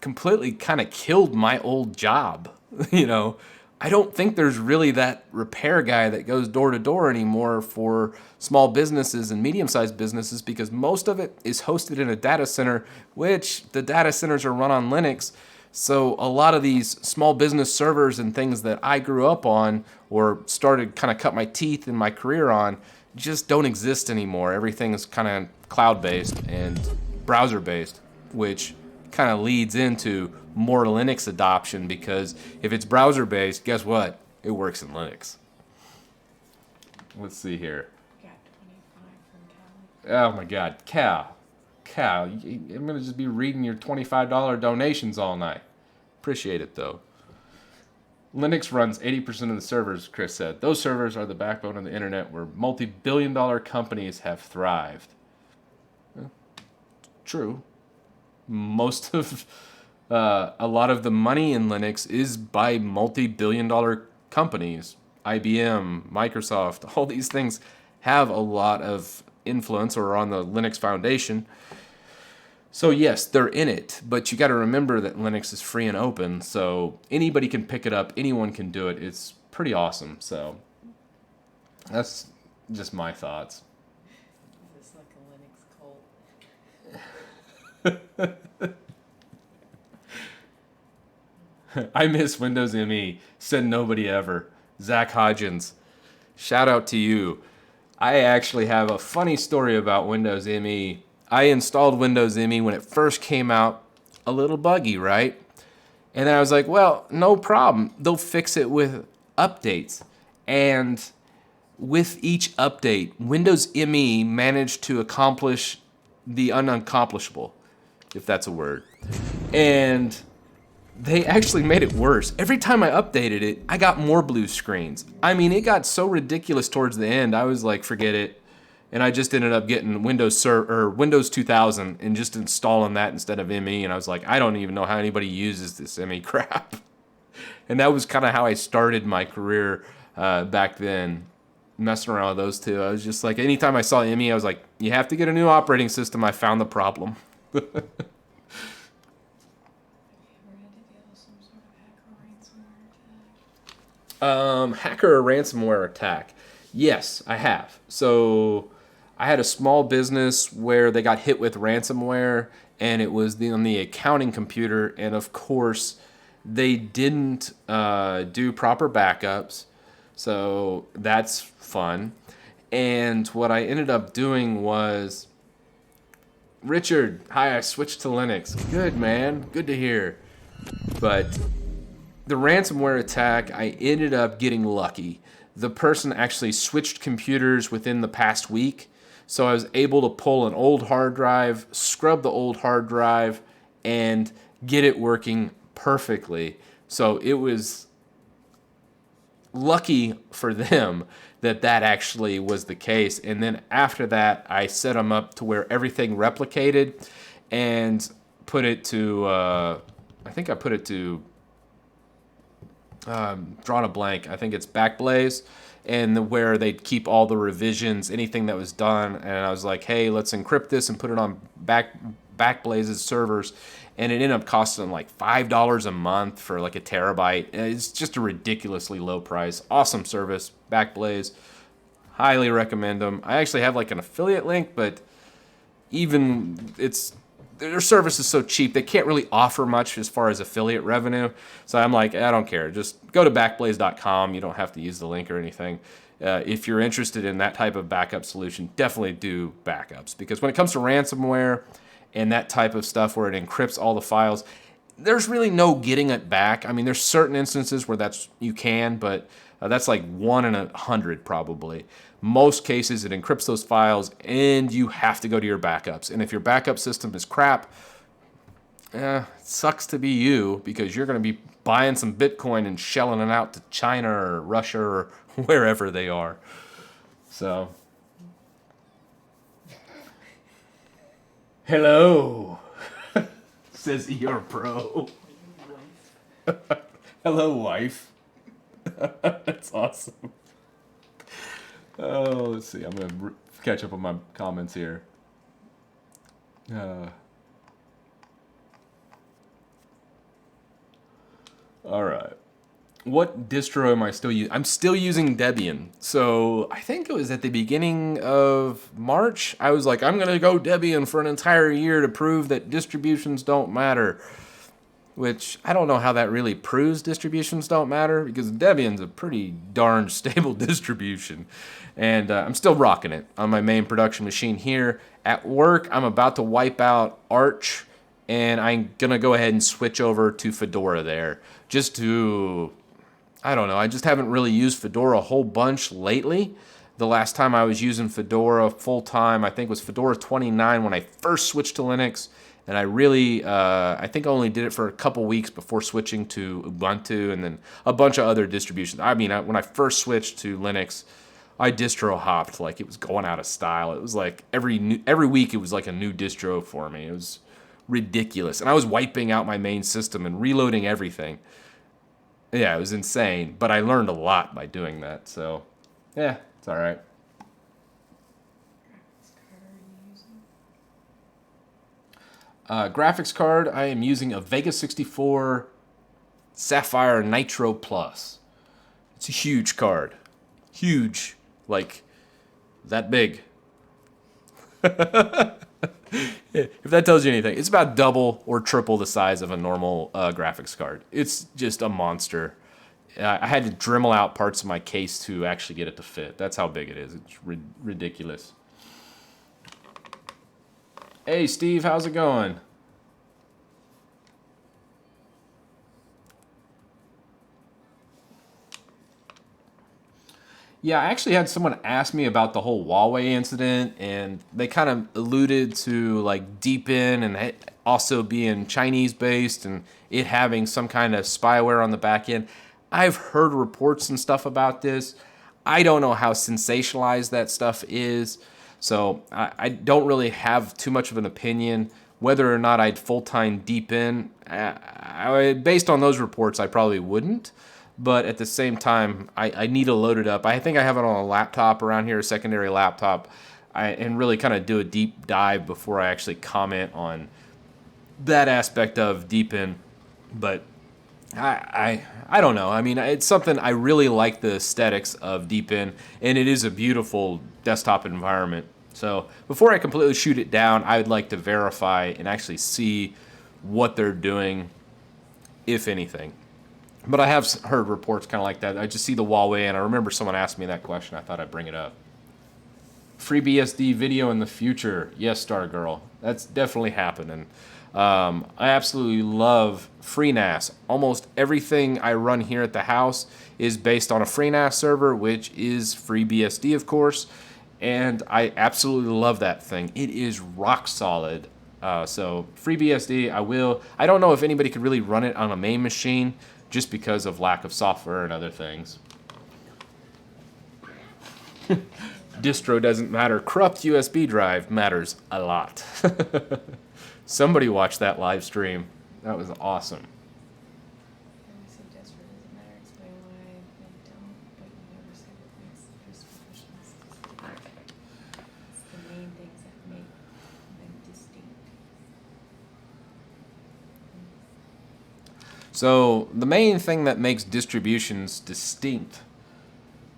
completely kind of killed my old job. You know, I don't think there's really that repair guy that goes door to door anymore for small businesses and medium-sized businesses, because most of it is hosted in a data center, which the data centers are run on Linux. So a lot of these small business servers and things that I grew up on or started kind of cut my teeth in my career on just don't exist anymore. Everything is kind of cloud-based and browser-based, which kind of leads into more Linux adoption, because if it's browser-based, guess what? It works in Linux. Let's see here. Got 25 from Callie. Oh my God, Cal, I'm gonna just be reading your $25 donations all night. Appreciate it though. Linux runs 80% of the servers, Chris said. Those servers are the backbone of the internet where multi-billion-dollar companies have thrived. Well, true. Most of a lot of the money in Linux is by multi-billion-dollar companies. IBM, Microsoft, all these things have a lot of influence or are on the Linux Foundation. So yes, they're in it, but you got to remember that Linux is free and open, so anybody can pick it up, anyone can do it. It's pretty awesome. So that's just my thoughts. Is this like a Linux cult? I miss Windows ME, said nobody ever. Zach Hodgins, shout out to you. I actually have a funny story about Windows ME. I installed Windows ME when it first came out, a little buggy, right? And then I was like, well, no problem. They'll fix it with updates. And with each update, Windows ME managed to accomplish the unaccomplishable, if that's a word. And they actually made it worse. Every time I updated it, I got more blue screens. I mean, it got so ridiculous towards the end, I was like, forget it. And I just ended up getting Windows 2000 and just installing that instead of ME. And I was like, I don't even know how anybody uses this ME crap. And that was kind of how I started my career back then, messing around with those two. I was just like, anytime I saw ME, I was like, you have to get a new operating system. I found the problem. Have you ever had to deal with some sort of hacker or ransomware attack? Hacker or ransomware attack? Yes, I have. So I had a small business where they got hit with ransomware, and it was on the accounting computer. And of course, they didn't do proper backups. So that's fun. And what I ended up doing was, Richard, hi, I switched to Linux. Good, man. Good to hear. But the ransomware attack, I ended up getting lucky. The person actually switched computers within the past week. So I was able to pull an old hard drive, scrub the old hard drive, and get it working perfectly. So it was lucky for them that actually was the case. And then after that, I set them up to where everything replicated and put it to, I think I put it to, drawn a blank. I think it's Backblaze, and where they'd keep all the revisions, anything that was done. And I was like, hey, let's encrypt this and put it on Backblaze's servers. And it ended up costing them like $5 a month for like a terabyte. And it's just a ridiculously low price. Awesome service, Backblaze. Highly recommend them. I actually have like an affiliate link, but even their service is so cheap, they can't really offer much as far as affiliate revenue. So I'm like, I don't care. Just go to backblaze.com. You don't have to use the link or anything. If you're interested in that type of backup solution, definitely do backups. Because when it comes to ransomware and that type of stuff where it encrypts all the files, there's really no getting it back. I mean, there's certain instances where you can, but that's like 1 in 100 probably. Most cases, it encrypts those files, and you have to go to your backups. And if your backup system is crap, it sucks to be you, because you're going to be buying some Bitcoin and shelling it out to China or Russia or wherever they are. So, hello, says ER Pro. Hello, wife. That's awesome. Oh, let's see. I'm going to catch up on my comments here. All right. What distro am I still using? I'm still using Debian. So I think it was at the beginning of March. I was like, I'm going to go Debian for an entire year to prove that distributions don't matter. Which I don't know how that really proves distributions don't matter, because Debian's a pretty darn stable distribution. And I'm still rocking it on my main production machine here. At work, I'm about to wipe out Arch, and I'm going to go ahead and switch over to Fedora there. Just to, I don't know, I just haven't really used Fedora a whole bunch lately. The last time I was using Fedora full time, I think was Fedora 29 when I first switched to Linux. And I really, I think I only did it for a couple weeks before switching to Ubuntu and then a bunch of other distributions. I mean, when I first switched to Linux, I distro hopped like it was going out of style. It was like every week it was like a new distro for me. It was ridiculous. And I was wiping out my main system and reloading everything. Yeah, it was insane. But I learned a lot by doing that. So, yeah, it's all right. Graphics card, I am using a Vega 64 Sapphire Nitro Plus. It's a huge card. Huge. Like, that big. If that tells you anything, it's about double or triple the size of a normal graphics card. It's just a monster. I had to Dremel out parts of my case to actually get it to fit. That's how big it is. It's ridiculous. Hey, Steve, how's it going? Yeah, I actually had someone ask me about the whole Huawei incident, and they kind of alluded to like Deepin and it also being Chinese based and it having some kind of spyware on the back end. I've heard reports and stuff about this. I don't know how sensationalized that stuff is, so I don't really have too much of an opinion whether or not I'd full-time Deepin. Based on those reports, I probably wouldn't. But at the same time, I need to load it up. I think I have it on a laptop around here, a secondary laptop, and really kind of do a deep dive before I actually comment on that aspect of Deepin. But I don't know. I mean, it's something I really like the aesthetics of Deepin, and it is a beautiful desktop environment. So before I completely shoot it down, I would like to verify and actually see what they're doing, if anything. But I have heard reports kind of like that. I just see the Huawei, and I remember someone asked me that question. I thought I'd bring it up. FreeBSD video in the future. Yes, Stargirl. That's definitely happening. I absolutely love FreeNAS. Almost everything I run here at the house is based on a FreeNAS server, which is FreeBSD, of course. And I absolutely love that thing. It is rock solid. So FreeBSD, I don't know if anybody could really run it on a main machine, just because of lack of software and other things. Distro doesn't matter. Corrupt USB drive matters a lot. Somebody watched that live stream. That was awesome. And I said desperate doesn't matter. Explain why they don't, but you never said what makes distributions distinct. It's the main things that make them distinct. So the main thing that makes distributions distinct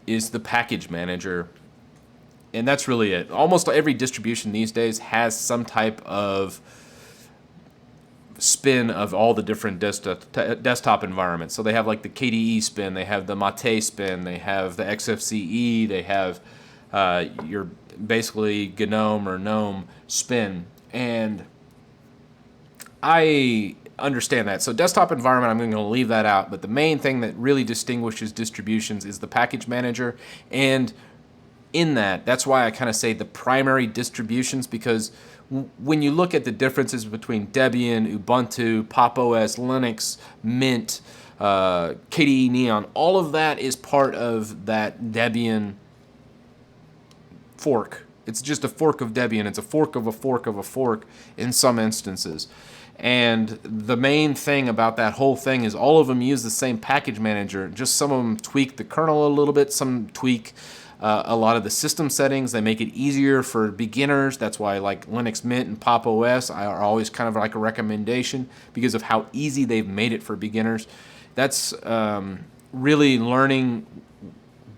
is the package manager. And that's really it. Almost every distribution these days has some type of spin of all the different desktop environments. So they have like the KDE spin, they have the Mate spin, they have the XFCE, they have your basically GNOME or GNOME spin. And I understand that. So desktop environment, I'm going to leave that out. But the main thing that really distinguishes distributions is the package manager. And in that's why I kind of say the primary distributions, because when you look at the differences between Debian, Ubuntu, Pop! OS, Linux, Mint, KDE Neon, all of that is part of that Debian fork. It's just a fork of Debian. It's a fork of a fork of a fork in some instances. And the main thing about that whole thing is all of them use the same package manager. Just some of them tweak the kernel a little bit. Some tweak a lot of the system settings. They make it easier for beginners. That's why like Linux Mint and Pop! OS are always kind of like a recommendation because of how easy they've made it for beginners. That's really learning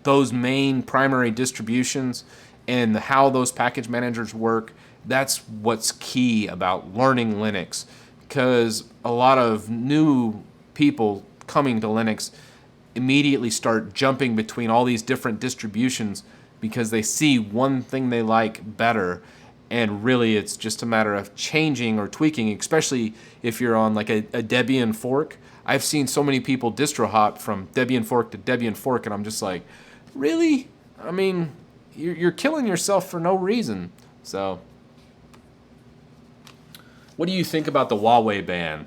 those main primary distributions and how those package managers work. That's what's key about learning Linux, because a lot of new people coming to Linux immediately start jumping between all these different distributions because they see one thing they like better, and really it's just a matter of changing or tweaking, especially if you're on like a Debian fork. I've seen so many people distro hop from Debian fork to Debian fork, and I'm just like, really? I mean, you're killing yourself for no reason. So what do you think about the Huawei ban?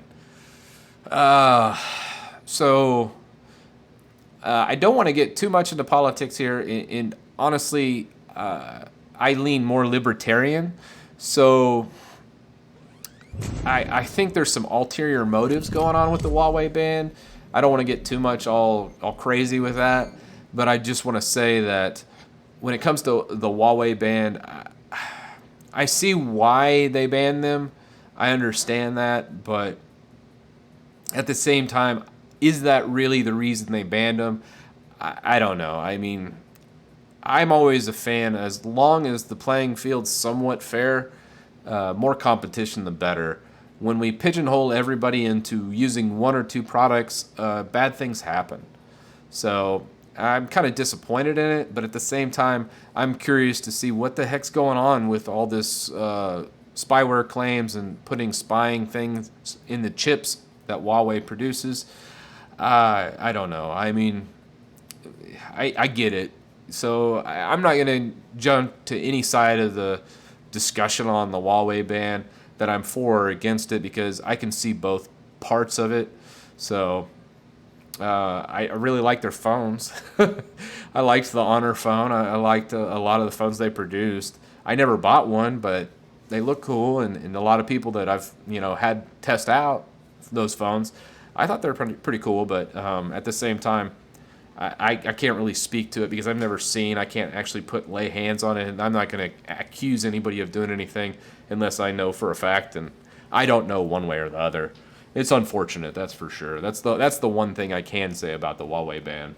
So I don't want to get too much into politics here. And honestly, I lean more libertarian. So I think there's some ulterior motives going on with the Huawei ban. I don't want to get too much all crazy with that. But I just want to say that when it comes to the Huawei ban, I see why they banned them. I understand that, but at the same time, is that really the reason they banned them? I don't know. I mean, I'm always a fan, as long as the playing field's somewhat fair, more competition the better. When we pigeonhole everybody into using one or two products, bad things happen. So I'm kind of disappointed in it, but at the same time, I'm curious to see what the heck's going on with all this spyware claims and putting spying things in the chips that Huawei produces. I don't know. I mean, I get it. So I'm not going to jump to any side of the discussion on the Huawei ban, that I'm for or against it, because I can see both parts of it. So I really like their phones. I liked the Honor phone. I liked a lot of the phones they produced. I never bought one, but they look cool, and a lot of people that I've had test out those phones, I thought they were pretty cool. But at the same time, I can't really speak to it because I've never seen. I can't actually lay hands on it, and I'm not going to accuse anybody of doing anything unless I know for a fact, and I don't know one way or the other. It's unfortunate, that's for sure. That's the one thing I can say about the Huawei ban.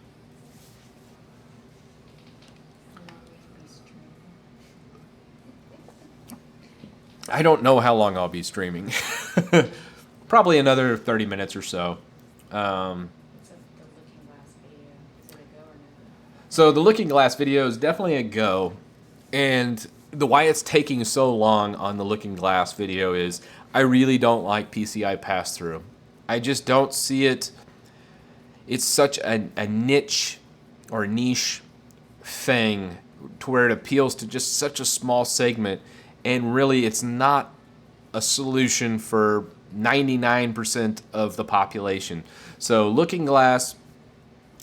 I don't know how long I'll be streaming. Probably another 30 minutes or so. So the Looking Glass video is definitely a go. And why it's taking so long on the Looking Glass video is I really don't like PCI pass-through. I just don't see it. It's such a niche or niche thing to where it appeals to just such a small segment, and really it's not a solution for 99% of the population. So Looking Glass,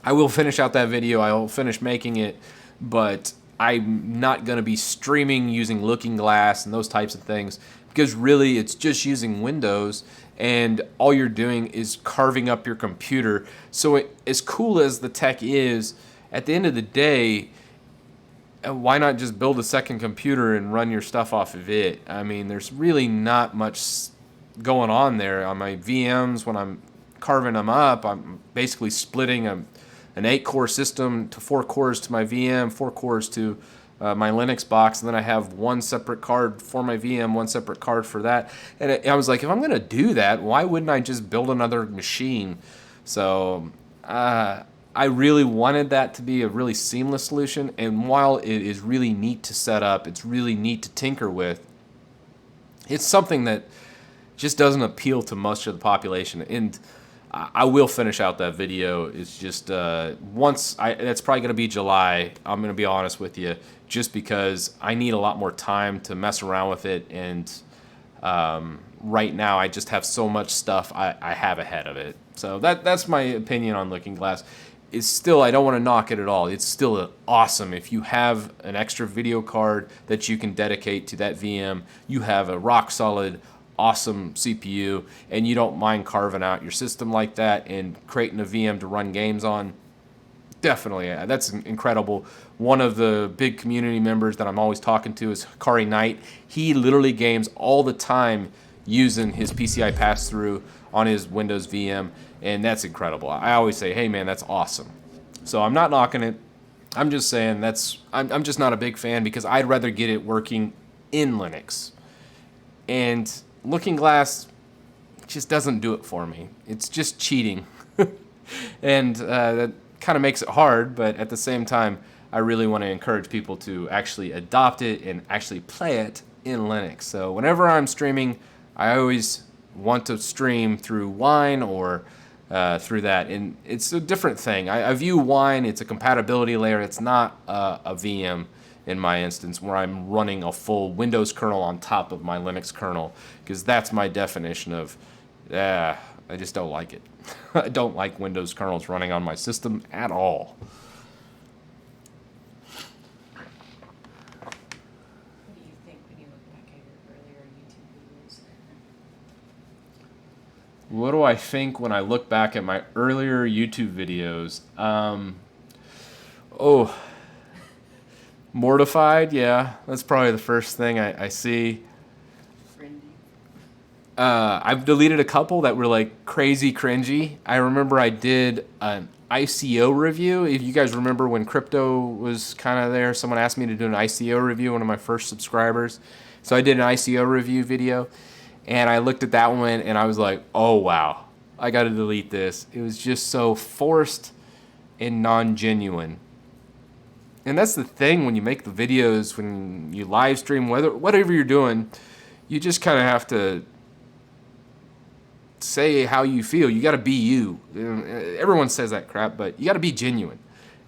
I will finish out that video. I will finish making it, but I'm not going to be streaming using Looking Glass and those types of things, because really it's just using Windows, and all you're doing is carving up your computer. So as cool as the tech is, at the end of the day, why not just build a second computer and run your stuff off of it? I mean, there's really not much going on there. On my VMs, when I'm carving them up, I'm basically splitting an 8-core system to 4 cores to my VM, 4 cores to my Linux box, and then I have one separate card for my VM, one separate card for that. And I was like, if I'm going to do that, why wouldn't I just build another machine? So I really wanted that to be a really seamless solution, and while it is really neat to set up, it's really neat to tinker with, it's something that just doesn't appeal to most of the population. And I will finish out that video. It's just that's probably going to be July. I'm going to be honest with you, just because I need a lot more time to mess around with it, and right now I just have so much stuff I have ahead of it. So that's my opinion on Looking Glass. It's still, I don't want to knock it at all. It's still awesome. If you have an extra video card that you can dedicate to that VM, you have a rock solid, awesome CPU, and you don't mind carving out your system like that and creating a VM to run games on, definitely, that's incredible. One of the big community members that I'm always talking to is Kari Knight. He literally games all the time using his PCI pass-through on his Windows VM, and that's incredible. I always say, hey man, that's awesome. So I'm not knocking it. I'm just saying I'm just not a big fan because I'd rather get it working in Linux. And Looking Glass just doesn't do it for me. It's just cheating. And that kind of makes it hard, but at the same time, I really want to encourage people to actually adopt it and actually play it in Linux. So whenever I'm streaming, I always want to stream through Wine or through that. And it's a different thing. I view Wine, it's a compatibility layer. It's not a VM in my instance where I'm running a full Windows kernel on top of my Linux kernel, because that's my definition of, I just don't like it. I don't like Windows kernels running on my system at all. What do you think when you look back at your earlier YouTube videos? What do I think when I look back at my earlier YouTube videos? Mortified, yeah. That's probably the first thing I see. I've deleted a couple that were like crazy cringy. I remember I did an ICO review. If you guys remember when crypto was kind of there, someone asked me to do an ICO review, one of my first subscribers. So I did an ICO review video, and I looked at that one and I was like, oh wow, I got to delete this. It was just so forced and non-genuine. And that's the thing when you make the videos, when you live stream, whatever you're doing, you just kind of have to say how you feel. You got to be you. Everyone says that crap, but you got to be genuine.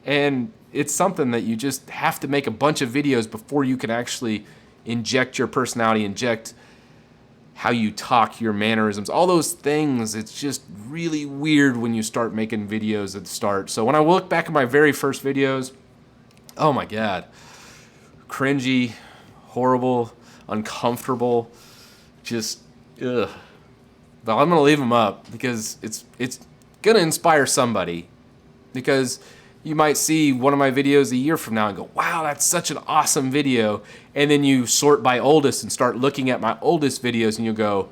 And it's something that you just have to make a bunch of videos before you can actually inject your personality, inject how you talk, your mannerisms, all those things. It's just really weird when you start making videos at the start. So when I look back at my very first videos, oh my God, cringy, horrible, uncomfortable, just ugh. But I'm gonna leave them up because it's gonna inspire somebody. Because you might see one of my videos a year from now and go, wow, that's such an awesome video. And then you sort by oldest and start looking at my oldest videos and you go,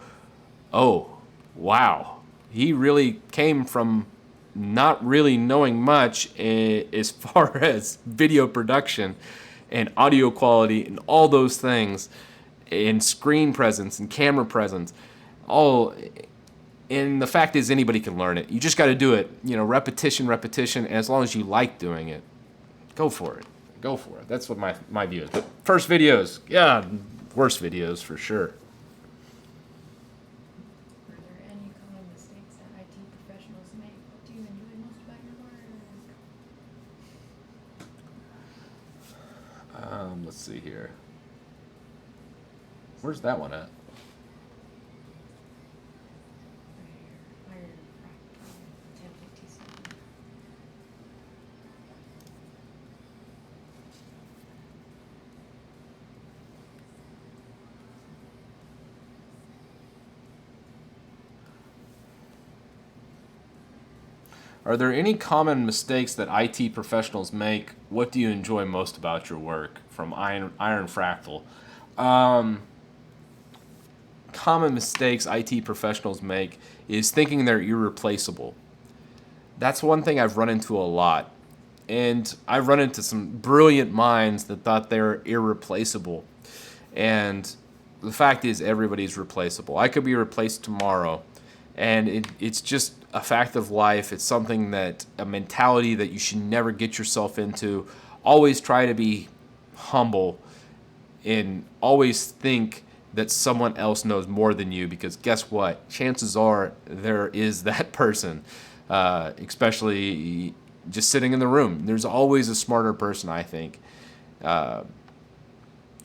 oh, wow, he really came from not really knowing much as far as video production and audio quality and all those things, and screen presence and camera presence, all. And the fact is, anybody can learn it. You just got to do it, repetition, and as long as you like doing it, go for it. That's what my view is. But first videos, yeah, worst videos for sure. Are there any common mistakes that IT professionals make? What do you enjoy most about your work? Let's see here. Where's that one at? Are there any common mistakes that IT professionals make? What do you enjoy most about your work? From Iron Fractal. Common mistakes IT professionals make is thinking they're irreplaceable. That's one thing I've run into a lot. And I've run into some brilliant minds that thought they were irreplaceable. And the fact is, everybody's replaceable. I could be replaced tomorrow. And it's just a fact of life. It's something a mentality that you should never get yourself into. Always try to be humble and always think that someone else knows more than you, because guess what? Chances are there is that person, especially just sitting in the room. There's always a smarter person, I think.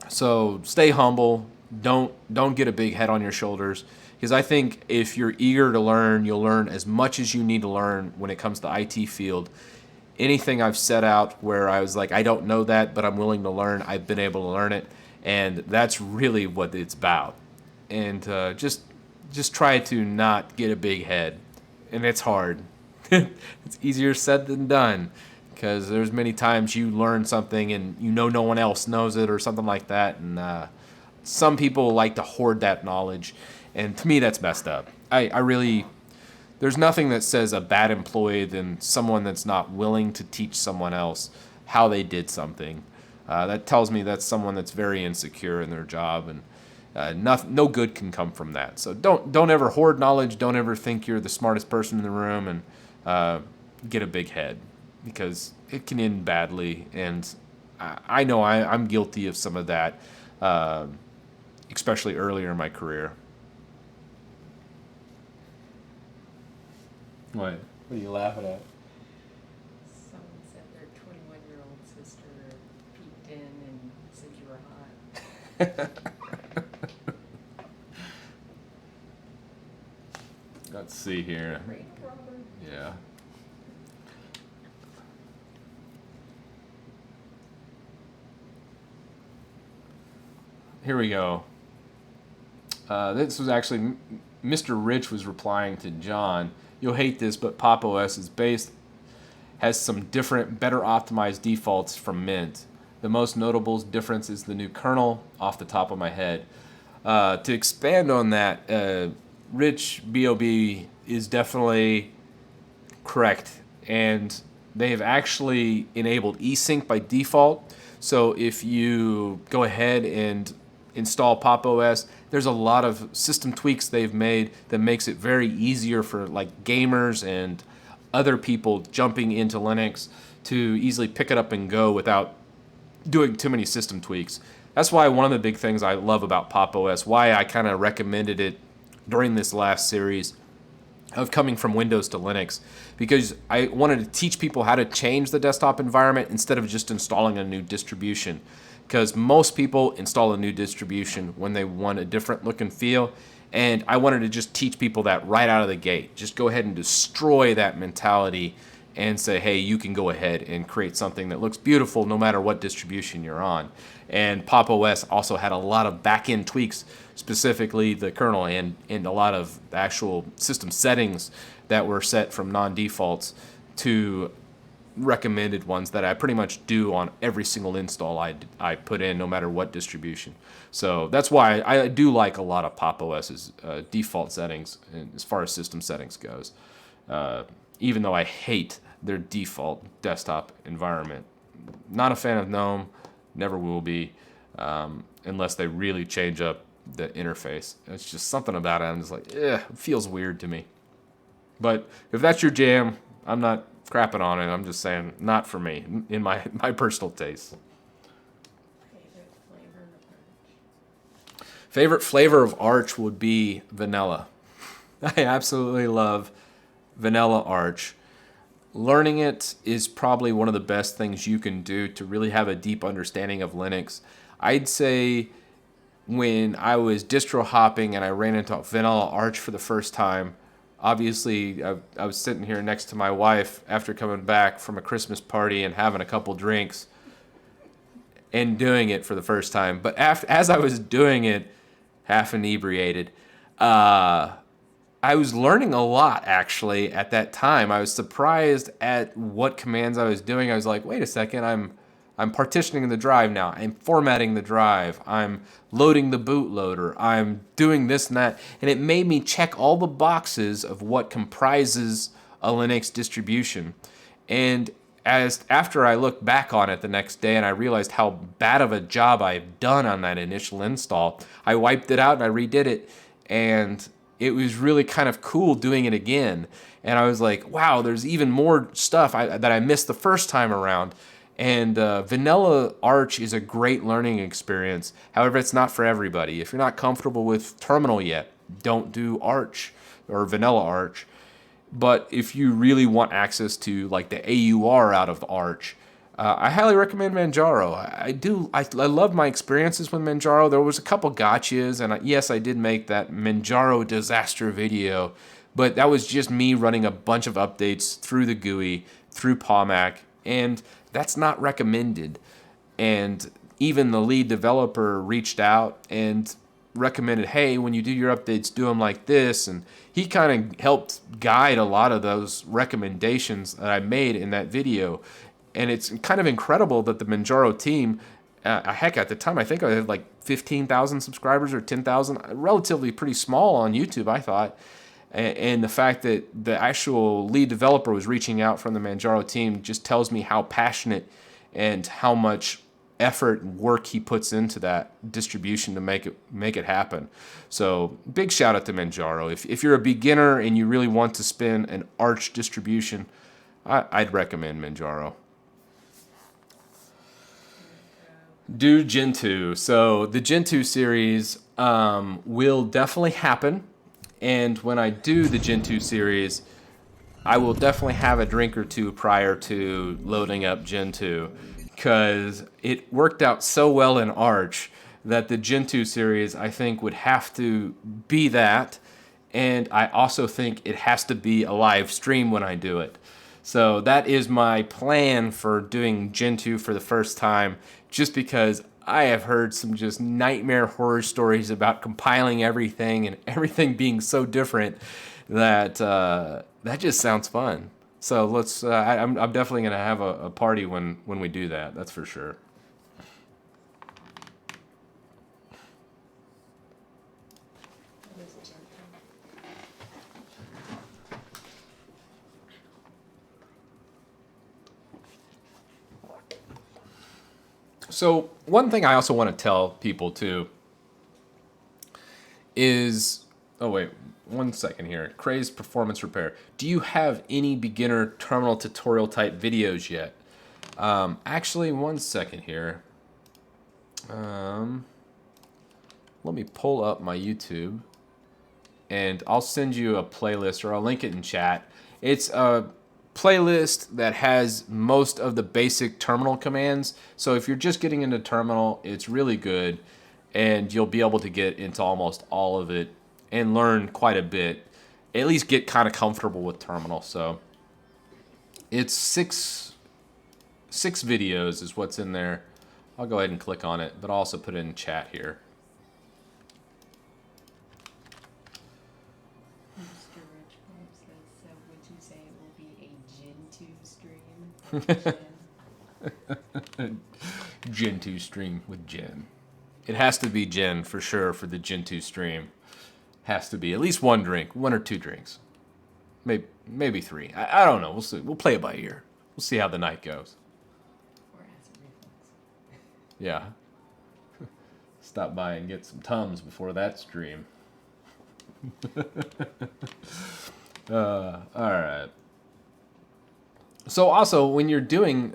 So stay humble. Don't get a big head on your shoulders. Because I think if you're eager to learn, you'll learn as much as you need to learn when it comes to the IT field. Anything I've set out where I was like, I don't know that, but I'm willing to learn, I've been able to learn it. And that's really what it's about. And just try to not get a big head. And it's hard. It's easier said than done. Because there's many times you learn something and no one else knows it or something like that. And some people like to hoard that knowledge. And to me, that's messed up. I really there's nothing that says a bad employee than someone that's not willing to teach someone else how they did something. That tells me that's someone that's very insecure in their job, and no good can come from that. So don't ever hoard knowledge. Don't ever think you're the smartest person in the room and get a big head, because it can end badly. And I know I'm guilty of some of that, especially earlier in my career. What are you laughing at? Someone said their 21-year-old sister peeked in and said you were hot. Let's see here. Great, Robert. Yeah. Here we go. This was actually Mr. Rich was replying to John. You'll hate this, but Pop! OS is based has some different, better optimized defaults from Mint. The most notable difference is the new kernel off the top of my head. To expand on that, Rich B.O.B. is definitely correct, and they have actually enabled eSync by default. So if you go ahead and install Pop! OS, there's a lot of system tweaks they've made that makes it very easier for like gamers and other people jumping into Linux to easily pick it up and go without doing too many system tweaks. That's why one of the big things I love about Pop! OS, why I kind of recommended it during this last series of coming from Windows to Linux, because I wanted to teach people how to change the desktop environment instead of just installing a new distribution. Because most people install a new distribution when they want a different look and feel, and I wanted to just teach people that right out of the gate. Just go ahead and destroy that mentality and say, hey, you can go ahead and create something that looks beautiful no matter what distribution you're on. And Pop! OS also had a lot of back-end tweaks, specifically the kernel and a lot of actual system settings that were set from non-defaults to recommended ones that I pretty much do on every single install I put in, no matter what distribution. So that's why I do like a lot of Pop! OS's default settings as far as system settings goes, even though I hate their default desktop environment. Not a fan of GNOME, never will be, unless they really change up the interface. It's just something about it, I'm just like, it feels weird to me. But if that's your jam, I'm not crapping on it. I'm just saying, not for me, in my personal taste. Favorite flavor of Arch would be vanilla. I absolutely love vanilla Arch. Learning it is probably one of the best things you can do to really have a deep understanding of Linux. I'd say when I was distro hopping and I ran into vanilla Arch for the first time, obviously, I was sitting here next to my wife after coming back from a Christmas party and having a couple drinks and doing it for the first time. But as I was doing it, half inebriated, I was learning a lot, actually, at that time. I was surprised at what commands I was doing. I was like, wait a second, I'm partitioning the drive now. I'm formatting the drive. I'm loading the bootloader. I'm doing this and that. And it made me check all the boxes of what comprises a Linux distribution. And after I looked back on it the next day and I realized how bad of a job I've done on that initial install, I wiped it out and I redid it. And it was really kind of cool doing it again. And I was like, wow, there's even more stuff that I missed the first time around. And vanilla Arch is a great learning experience. However, it's not for everybody. If you're not comfortable with terminal yet, don't do Arch or vanilla Arch. But if you really want access to like the AUR out of Arch, I highly recommend Manjaro. I love my experiences with Manjaro. There was a couple gotchas, and yes, I did make that Manjaro disaster video, but that was just me running a bunch of updates through the GUI, through POMAC, and that's not recommended. And even the lead developer reached out and recommended, hey, when you do your updates, do them like this. And he kind of helped guide a lot of those recommendations that I made in that video. And it's kind of incredible that the Manjaro team, heck, at the time, I think I had like 15,000 subscribers or 10,000, relatively pretty small on YouTube, I thought. And the fact that the actual lead developer was reaching out from the Manjaro team just tells me how passionate and how much effort and work he puts into that distribution to make it happen. So big shout out to Manjaro. If you're a beginner and you really want to spin an Arch distribution, I'd recommend Manjaro. Do Gentoo. So the Gentoo series will definitely happen. And when I do the Gentoo series, I will definitely have a drink or two prior to loading up Gentoo, because it worked out so well in Arch that the Gentoo series, I think, would have to be that. And I also think it has to be a live stream when I do it. So that is my plan for doing Gentoo for the first time, just because I have heard some just nightmare horror stories about compiling everything and everything being so different that that just sounds fun. So let's. I'm definitely gonna have a party when we do that. That's for sure. What is Gentoo? So one thing I also want to tell people too is, oh wait, 1 second here. Crazed Performance Repair. Do you have any beginner terminal tutorial type videos yet? Actually, 1 second here. Let me pull up my YouTube, and I'll send you a playlist, or I'll link it in chat. It's a playlist that has most of the basic terminal commands. So if you're just getting into terminal, it's really good, and you'll be able to get into almost all of it and learn quite a bit. At least get kind of comfortable with terminal. So it's six videos is what's in there. I'll go ahead and click on it, but I'll also put it in chat here. Mr. Rich Pope says, so would you say it will be a Gentoo stream? Gentoo stream with Jen. It has to be Jen for sure for the Gentoo stream. Has to be at least one drink, 1 or 2 drinks, maybe 3. I don't know. We'll see. We'll play it by ear. We'll see how the night goes. Or acid reflux? Yeah. Stop by and get some Tums before that stream. All right. So also, when you're doing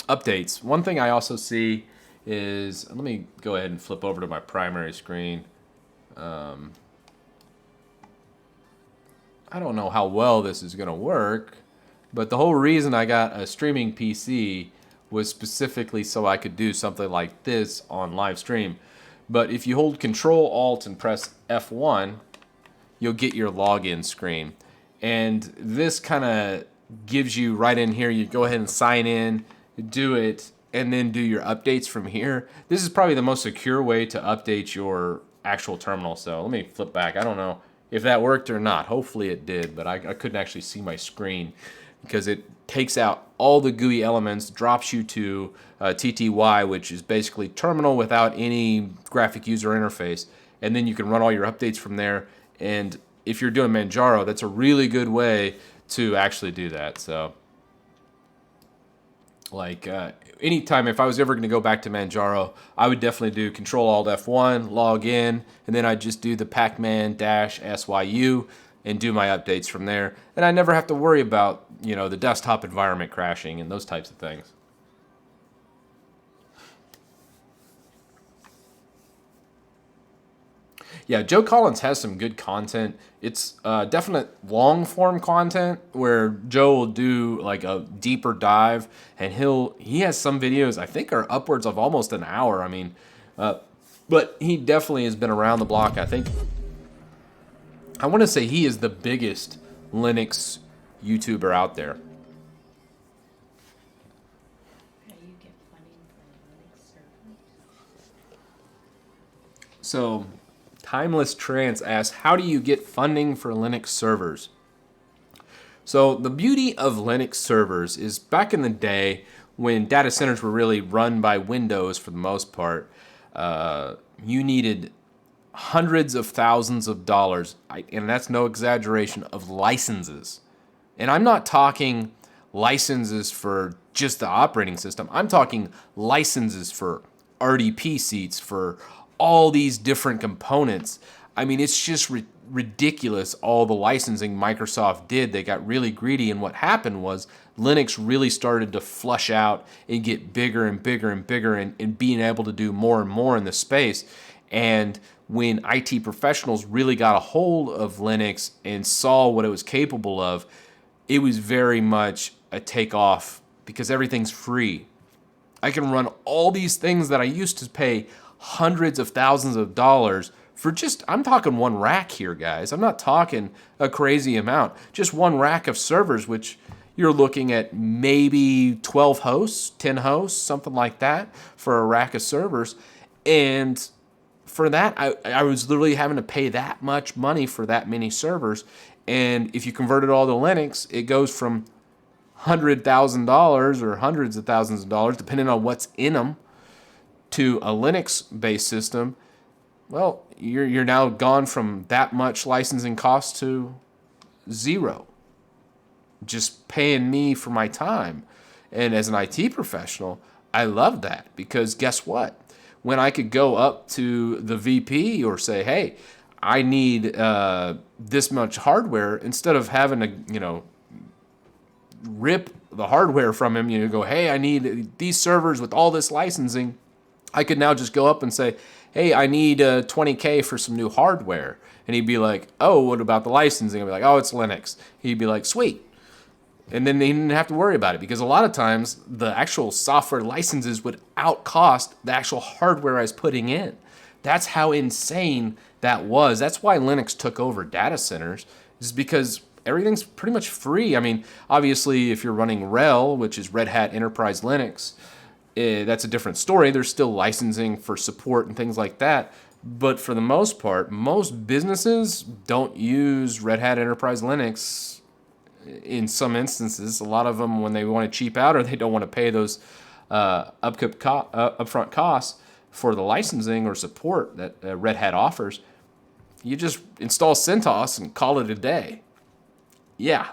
updates, one thing I also see is, let me go ahead and flip over to my primary screen. I don't know how well this is going to work, but the whole reason I got a streaming PC was specifically so I could do something like this on live stream. But if you hold Control Alt and press F1, you'll get your login screen. And this kind of gives you right in here, you go ahead and sign in, do it, and then do your updates from here. This is probably the most secure way to update your actual terminal. So let me flip back. I don't know if that worked or not. Hopefully it did, but I couldn't actually see my screen because it takes out all the GUI elements, drops you to TTY, which is basically terminal without any graphic user interface. And then you can run all your updates from there. And if you're doing Manjaro, that's a really good way to actually do that. So like anytime if I was ever going to go back to Manjaro, I would definitely do Control Alt F1, log in, and then I'd just do the pacman-syu and do my updates from there. And I never have to worry about, you know, the desktop environment crashing and those types of things. Yeah, Joe Collins has some good content. It's definite long form content where Joe will do like a deeper dive, and he has some videos I think are upwards of almost an hour. I mean, but he definitely has been around the block. I think I want to say he is the biggest Linux YouTuber out there. How do you get funding for Linux servers? So, Timeless Trance asks, how do you get funding for Linux servers? So the beauty of Linux servers is back in the day when data centers were really run by Windows for the most part, you needed hundreds of thousands of dollars, and that's no exaggeration, of licenses. And I'm not talking licenses for just the operating system. I'm talking licenses for RDP seats, for all these different components. I mean, it's just ridiculous all the licensing Microsoft did. They got really greedy, and what happened was Linux really started to flush out and get bigger and bigger and bigger, and being able to do more and more in the space. And when IT professionals really got a hold of Linux and saw what it was capable of, it was very much a takeoff because everything's free. I can run all these things that I used to pay hundreds of thousands of dollars for just, I'm talking one rack here, guys. I'm not talking a crazy amount. Just one rack of servers, which you're looking at maybe 12 hosts, 10 hosts, something like that for a rack of servers. And for that, I was literally having to pay that much money for that many servers. And if you convert it all to Linux, it goes from $100,000 or hundreds of thousands of dollars, depending on what's in them, to a Linux-based system. Well, you're now gone from that much licensing cost to zero. Just paying me for my time. And as an IT professional, I love that because guess what? When I could go up to the VP or say, hey, I need this much hardware, instead of having to, rip the hardware from him, go, hey, I need these servers with all this licensing. I could now just go up and say, hey, I need $20K for some new hardware. And he'd be like, oh, what about the licensing? I'd be like, oh, it's Linux. He'd be like, sweet. And then they didn't have to worry about it because a lot of times the actual software licenses would outcost the actual hardware I was putting in. That's how insane that was. That's why Linux took over data centers, is because everything's pretty much free. I mean, obviously, if you're running RHEL, which is Red Hat Enterprise Linux, that's a different story. There's still licensing for support and things like that. But for the most part, most businesses don't use Red Hat Enterprise Linux in some instances. A lot of them, when they want to cheap out or they don't want to pay those upfront costs for the licensing or support that Red Hat offers, you just install CentOS and call it a day. Yeah.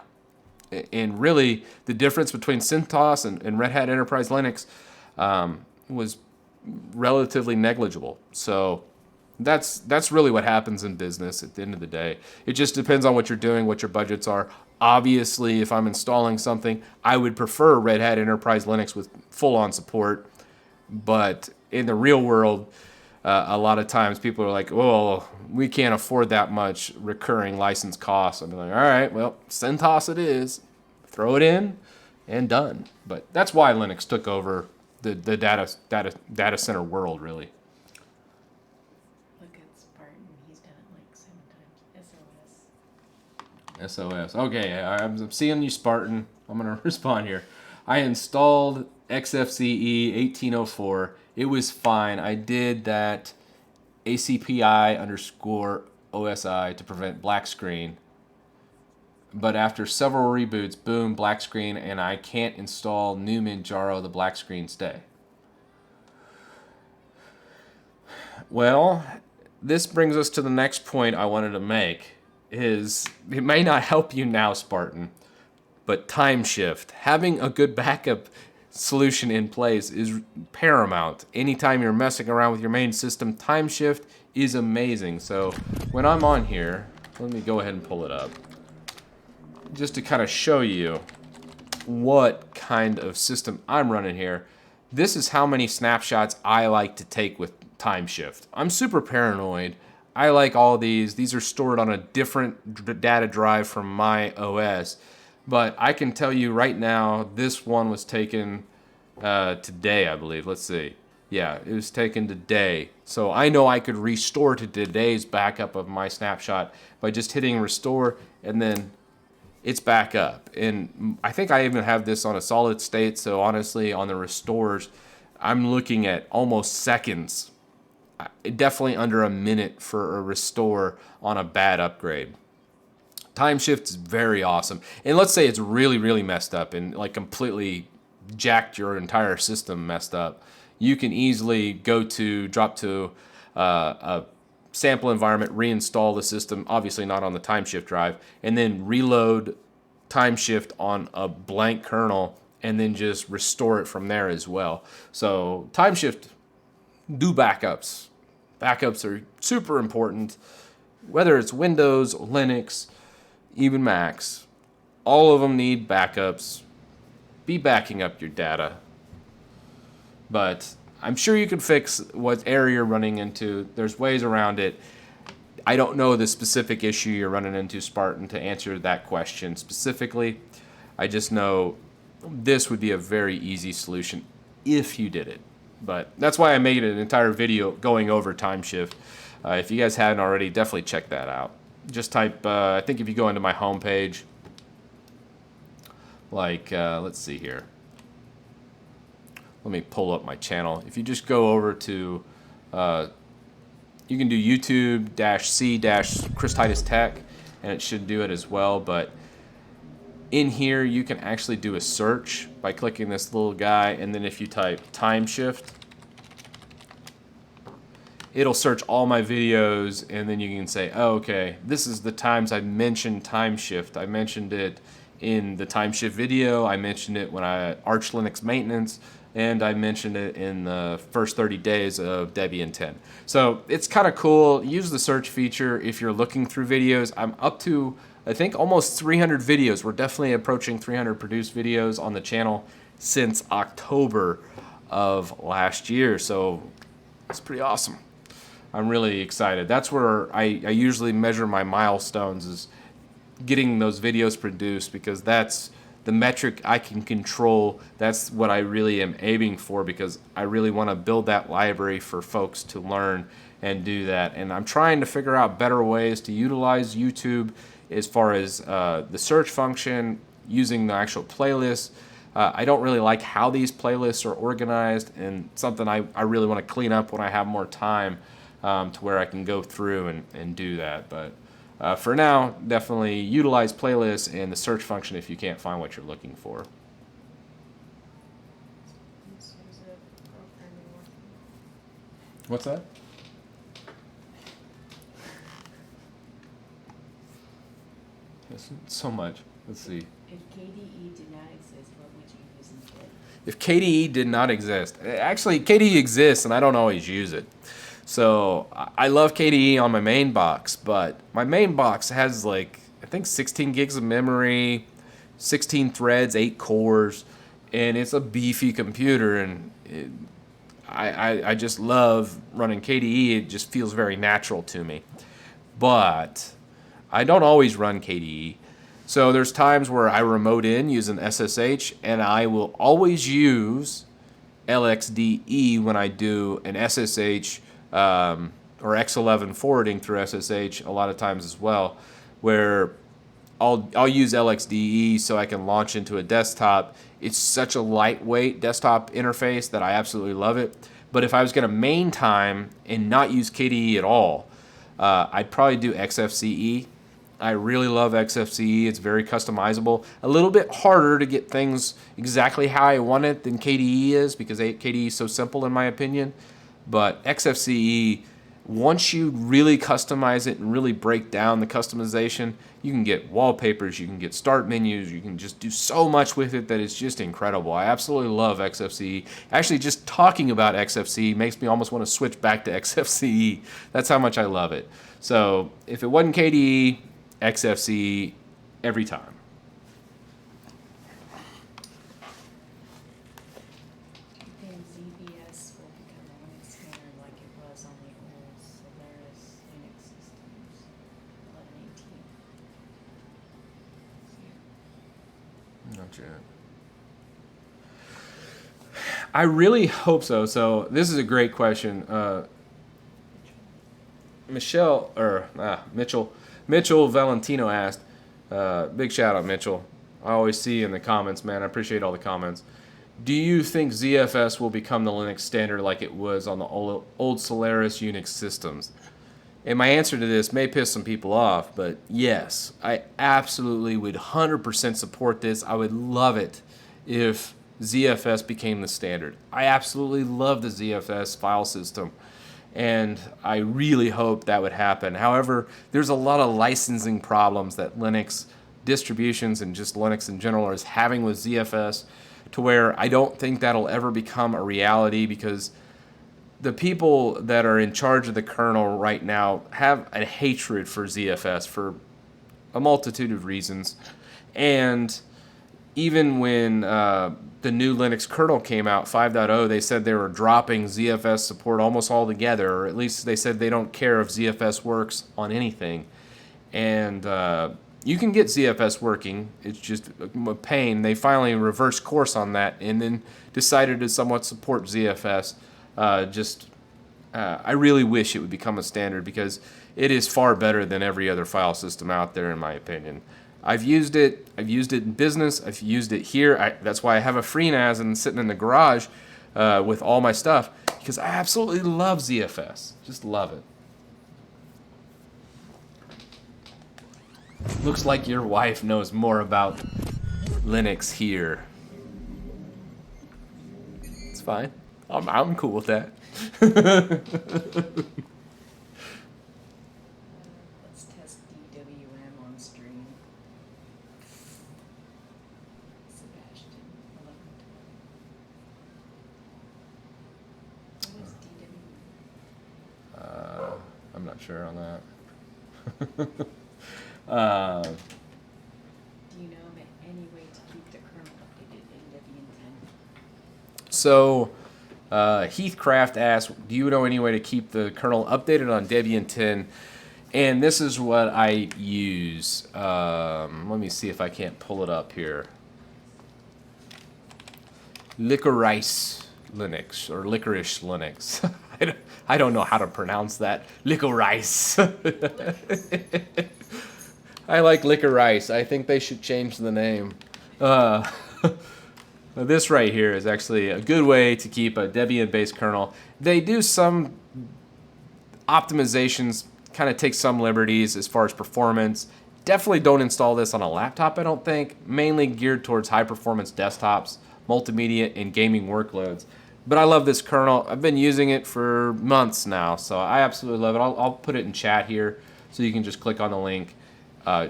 And really, the difference between CentOS and Red Hat Enterprise Linux was relatively negligible. So that's really what happens in business at the end of the day. It just depends on what you're doing, what your budgets are. Obviously, if I'm installing something, I would prefer Red Hat Enterprise Linux with full-on support. But in the real world, a lot of times people are like, well, we can't afford that much recurring license costs. I'm like, all right, well, CentOS it is. Throw it in and done. But that's why Linux took over the data center world, really. Look at Spartan. He's done it like 7 times. SOS. SOS. Okay, I'm seeing you, Spartan. I'm going to respond here. I installed XFCE 1804. It was fine. I did that ACPI_OSI to prevent black screen. But after several reboots, boom, black screen, and I can't install new Manjaro, the black screen stay. Well, this brings us to the next point I wanted to make. It may not help you now, Spartan, but time shift. Having a good backup solution in place is paramount. Anytime you're messing around with your main system, time shift is amazing. So when I'm on here, let me go ahead and pull it up, just to kind of show you what kind of system I'm running here. This is how many snapshots I like to take with time shift. I'm super paranoid. I like all these. These are stored on a different data drive from my OS. But I can tell you right now, this one was taken today, I believe. Let's see. Yeah, it was taken today. So I know I could restore to today's backup of my snapshot by just hitting restore, and then it's back up. And I think I even have this on a solid state. So honestly, on the restores, I'm looking at almost seconds. Definitely under a minute for a restore on a bad upgrade. Time shift is very awesome. And let's say it's really, really messed up and like completely jacked your entire system messed up. You can easily drop to a sample environment, reinstall the system, obviously not on the timeshift drive, and then reload timeshift on a blank kernel, and then just restore it from there as well. So timeshift, do backups. Backups are super important, whether it's Windows, Linux, even Macs. All of them need backups. Be backing up your data. But I'm sure you can fix what error you're running into. There's ways around it. I don't know the specific issue you're running into, Spartan, to answer that question specifically. I just know this would be a very easy solution if you did it. But that's why I made an entire video going over timeshift. If you guys hadn't already, definitely check that out. Just type, I think if you go into my homepage, like, let's see here. Let me pull up my channel. If you just go over to, you can do YouTube-C-Chris Titus Tech, and it should do it as well. But in here, you can actually do a search by clicking this little guy, and then if you type timeshift, it'll search all my videos, and then you can say, oh, okay, this is the times I mentioned timeshift. I mentioned it in the timeshift video. I mentioned it when I Arch Linux maintenance, and I mentioned it in the first 30 days of Debian 10. So it's kind of cool. Use the search feature if you're looking through videos. I'm up to, I think, almost 300 videos. We're definitely approaching 300 produced videos on the channel since October of last year. So it's pretty awesome. I'm really excited. That's where I usually measure my milestones, is getting those videos produced, because that's the metric I can control. That's what I really am aiming for, because I really want to build that library for folks to learn and do that. And I'm trying to figure out better ways to utilize YouTube as far as the search function, using the actual playlist. I don't really like how these playlists are organized, and something I really want to clean up when I have more time, to where I can go through and do that. But for now, definitely utilize playlists and the search function if you can't find what you're looking for. What's that? Yes, so much. Let's see. If KDE did not exist, what would you use instead? If KDE did not exist, actually KDE exists and I don't always use it. So I love KDE on my main box, but my main box has like, I think 16 gigs of memory, 16 threads, 8 cores, and it's a beefy computer, and I just love running KDE. It just feels very natural to me. But I don't always run KDE. So there's times where I remote in using SSH, and I will always use LXDE when I do an SSH or X11 forwarding through SSH a lot of times as well, where I'll use LXDE so I can launch into a desktop. It's such a lightweight desktop interface that I absolutely love it. But if I was going to main time and not use KDE at all, I'd probably do XFCE. I really love XFCE. It's very customizable. A little bit harder to get things exactly how I want it than KDE is, because KDE is so simple in my opinion. But XFCE, once you really customize it and really break down the customization, you can get wallpapers, you can get start menus, you can just do so much with it that it's just incredible. I absolutely love XFCE. Actually, just talking about XFCE makes me almost want to switch back to XFCE. That's how much I love it. So if it wasn't KDE, XFCE every time. Do you think ZBS will become a Linux standard like it was on the old Solaris Linux systems, 1118? Not yet. I really hope so. So this is a great question. Mitchell Valentino asked, big shout out, Mitchell. I always see you in the comments, man. I appreciate all the comments. Do you think ZFS will become the Linux standard like it was on the old Solaris Unix systems? And my answer to this may piss some people off, but yes, I absolutely would 100% support this. I would love it if ZFS became the standard. I absolutely love the ZFS file system. and I really hope that would happen. However, there's a lot of licensing problems that Linux distributions and just Linux in general is having with ZFS, to where I don't think that'll ever become a reality, because the people that are in charge of the kernel right now have a hatred for ZFS for a multitude of reasons. And even when the new Linux kernel came out, 5.0, they said they were dropping ZFS support almost altogether, or at least they said they don't care if ZFS works on anything. And you can get ZFS working. It's just a pain. They finally reversed course on that and then decided to somewhat support ZFS. I really wish it would become a standard, because it is far better than every other file system out there, in my opinion. I've used it. I've used it in business. I've used it here. That's why I have a FreeNAS and sitting in the garage with all my stuff, because I absolutely love ZFS. Just love it. Looks like your wife knows more about Linux here. It's fine. I'm cool with that. Let's test DWM on stream. Sebastian, 11:20. What is DWM? I'm not sure on that. Do you know of any way to keep the kernel updated in Debian 10? So, Heathcraft asked, do you know any way to keep the kernel updated on Debian 10? And this is what I use. Let me see if I can't pull it up here. Licorice Linux, or Licorice Linux. I don't know how to pronounce that. Licorice. I like Licorice. I think they should change the name. This right here is actually a good way to keep a Debian-based kernel. They do some optimizations, kind of take some liberties as far as performance. Definitely don't install this on a laptop, I don't think. Mainly geared towards high-performance desktops, multimedia, and gaming workloads. But I love this kernel. I've been using it for months now, so I absolutely love it. I'll put it in chat here, so you can just click on the link.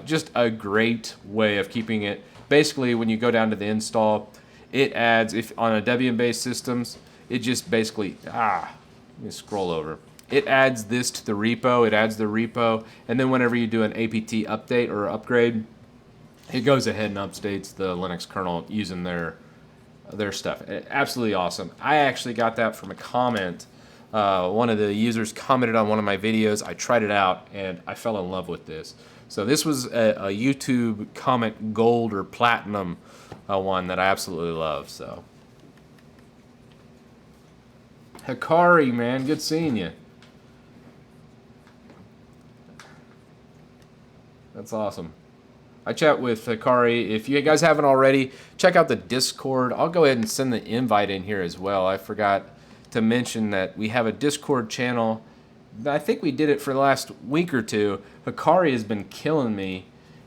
Just a great way of keeping it. Basically, when you go down to the install, it adds, if on a Debian-based systems, it just basically, let me scroll over. It adds this to the repo, it adds the repo, and then whenever you do an apt update or upgrade, it goes ahead and updates the Linux kernel using their stuff. Absolutely awesome. I actually got that from a comment. One of the users commented on one of my videos. I tried it out, and I fell in love with this. So this was a YouTube comment gold or platinum one that I absolutely love. So Hikari, man, good seeing you. That's awesome. I chat with Hikari. If you guys haven't already, check out the Discord. I'll go ahead and send the invite in here as well. I forgot to mention that we have a Discord channel. I think we did it for the last week or two. Hikari has been killing me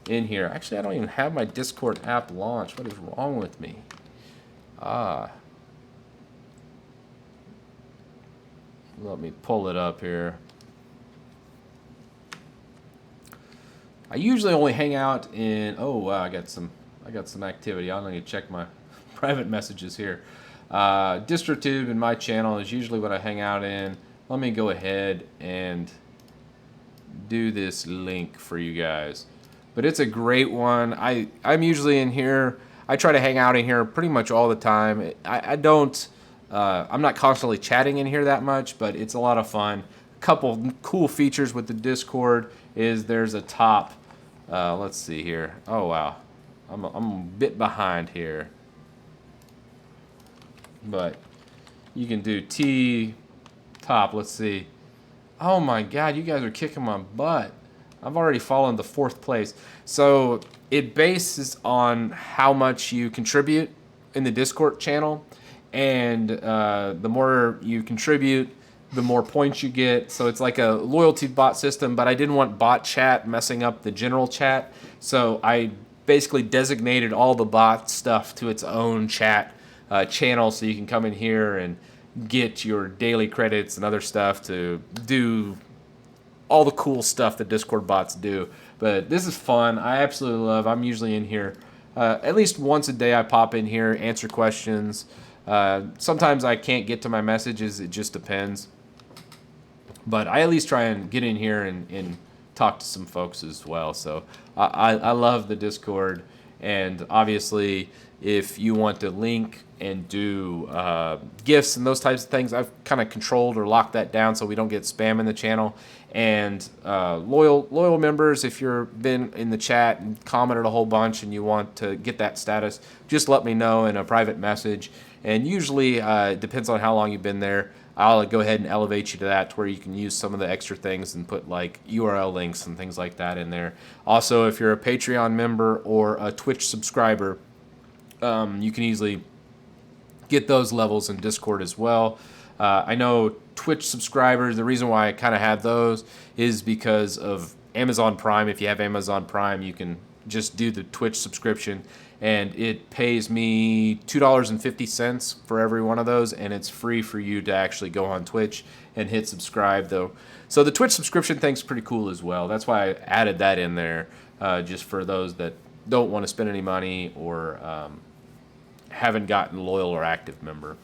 in here. Actually, I don't even have my Discord app launched. What is wrong with me? Let me pull it up here. I usually only hang out in, oh wow, I got some activity. I need to check my private messages here. DistroTube in my channel is usually what I hang out in. Let me go ahead and do this link for you guys. But it's a great one. I'm usually in here. I try to hang out in here pretty much all the time. I'm not constantly chatting in here that much, but it's a lot of fun. A couple cool features with the Discord is there's a top. Let's see here. Oh wow, I'm a bit behind here, but you can do T top. Let's see. Oh my God, you guys are kicking my butt. I've already fallen to 4th place. So it bases on how much you contribute in the Discord channel, and the more you contribute, the more points you get. So it's like a loyalty bot system, but I didn't want bot chat messing up the general chat. So I basically designated all the bot stuff to its own chat channel, so you can come in here and get your daily credits and other stuff to do all the cool stuff that Discord bots do. But this is fun. I absolutely love. I'm usually in here at least once a day. I pop in here, answer questions. Sometimes I can't get to my messages. It just depends. But I at least try and get in here and talk to some folks as well. So I love the Discord. And obviously, if you want to link and do gifts and those types of things, I've kind of controlled or locked that down so we don't get spam in the channel. And loyal members, if you've been in the chat and commented a whole bunch and you want to get that status, just let me know in a private message. And usually, it depends on how long you've been there. I'll go ahead and elevate you to that to where you can use some of the extra things and put like URL links and things like that in there. Also, if you're a Patreon member or a Twitch subscriber, you can easily get those levels in Discord as well. I know Twitch subscribers, the reason why I kind of have those is because of Amazon Prime. If you have Amazon Prime, you can just do the Twitch subscription, and it pays me $2.50 for every one of those, and it's free for you to actually go on Twitch and hit subscribe, though. So the Twitch subscription thing's pretty cool as well. That's why I added that in there, just for those that don't want to spend any money or haven't gotten loyal or active member.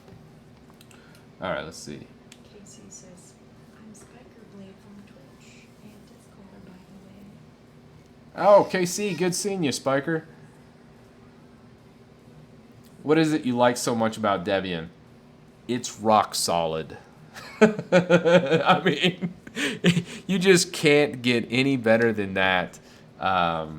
All right, let's see. Casey says, I'm Spiker Blade from Twitch and Discord, by the way. Oh, KC, good seeing you, Spiker. What is it you like so much about Debian? It's rock solid. I mean, you just can't get any better than that. I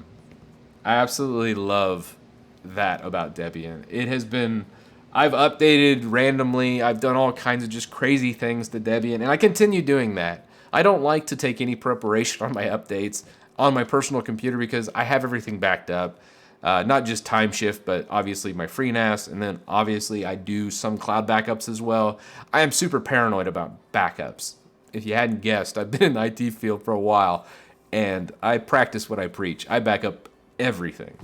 absolutely love that about Debian. It has been, I've updated randomly. I've done all kinds of just crazy things to Debian, and I continue doing that. I don't like to take any preparation on my updates on my personal computer because I have everything backed up. Not just Timeshift, but obviously my FreeNAS, and then obviously I do some cloud backups as well. I am super paranoid about backups. If you hadn't guessed, I've been in the IT field for a while, and I practice what I preach. I back up everything.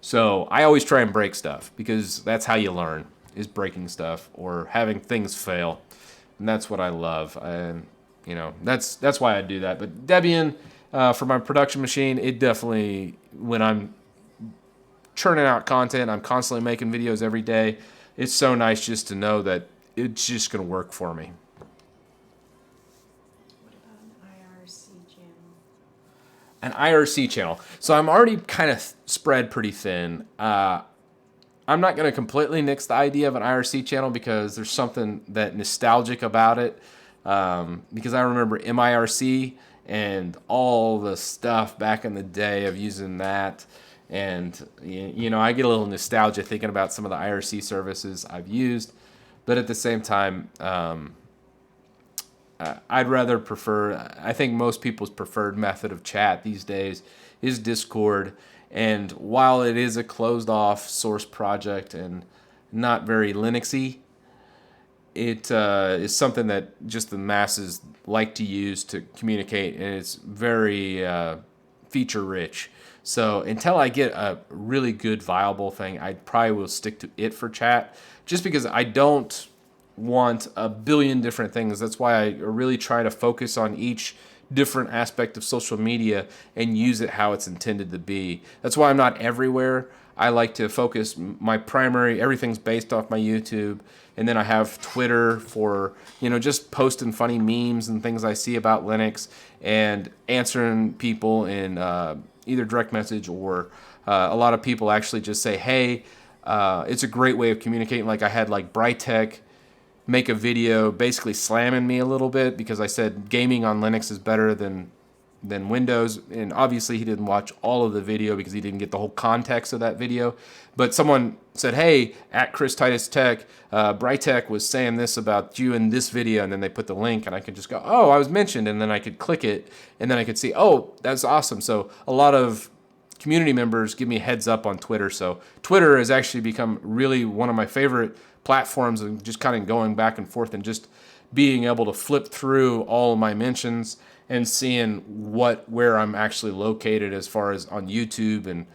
So I always try and break stuff because that's how you learn, is breaking stuff or having things fail. And that's what I love. And, you know, that's why I do that. But Debian, for my production machine, it definitely, when I'm churning out content, I'm constantly making videos every day. It's so nice just to know that it's just going to work for me. What about an IRC channel? An IRC channel. So I'm already kind of spread pretty thin. I'm not going to completely nix the idea of an IRC channel because there's something that nostalgic about it. Because I remember MIRC and all the stuff back in the day of using that. And, you know, I get a little nostalgia thinking about some of the IRC services I've used. But at the same time, I'd rather prefer, I think most people's preferred method of chat these days is Discord. And while it is a closed off source project and not very Linuxy, it is something that just the masses like to use to communicate, and it's very feature rich. So until I get a really good viable thing, I probably will stick to it for chat, just because I don't want a billion different things. That's why I really try to focus on each different aspect of social media and use it how it's intended to be. That's why I'm not everywhere. I like to focus my primary, everything's based off my YouTube, and then I have Twitter for, you know, just posting funny memes and things I see about Linux and answering people in either direct message or a lot of people actually just say, hey, it's a great way of communicating. Like I had like Brightech make a video basically slamming me a little bit because I said gaming on Linux is better than Windows, and obviously he didn't watch all of the video because he didn't get the whole context of that video. But someone said, hey, at Chris Titus Tech, Brightech was saying this about you in this video, and then they put the link, and I could just go, oh, I was mentioned, and then I could click it, and then I could see, oh, that's awesome. So a lot of community members give me a heads up on Twitter. So Twitter has actually become really one of my favorite platforms, and just kind of going back and forth and just being able to flip through all of my mentions and seeing where I'm actually located as far as on YouTube, and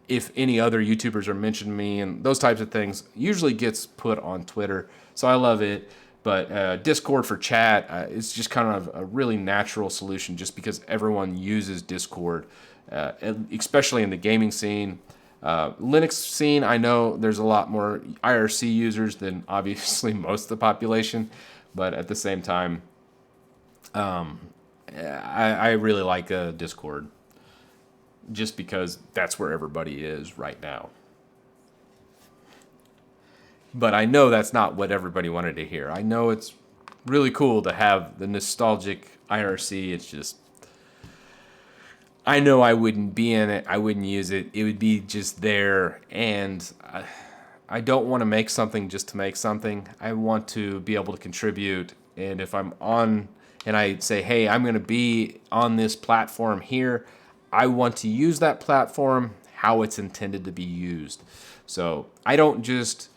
if any other YouTubers are mentioning me and those types of things usually gets put on Twitter. So I love it. But Discord for chat is just kind of a really natural solution just because everyone uses Discord, especially in the gaming scene. Linux scene, I know there's a lot more IRC users than obviously most of the population, but at the same time, I really like Discord just because that's where everybody is right now. But I know that's not what everybody wanted to hear. I know it's really cool to have the nostalgic IRC. It's just, I know I wouldn't be in it. I wouldn't use it. It would be just there. And I don't want to make something just to make something. I want to be able to contribute. And if I'm on and I say, hey, I'm going to be on this platform here, I want to use that platform how it's intended to be used. So I don't just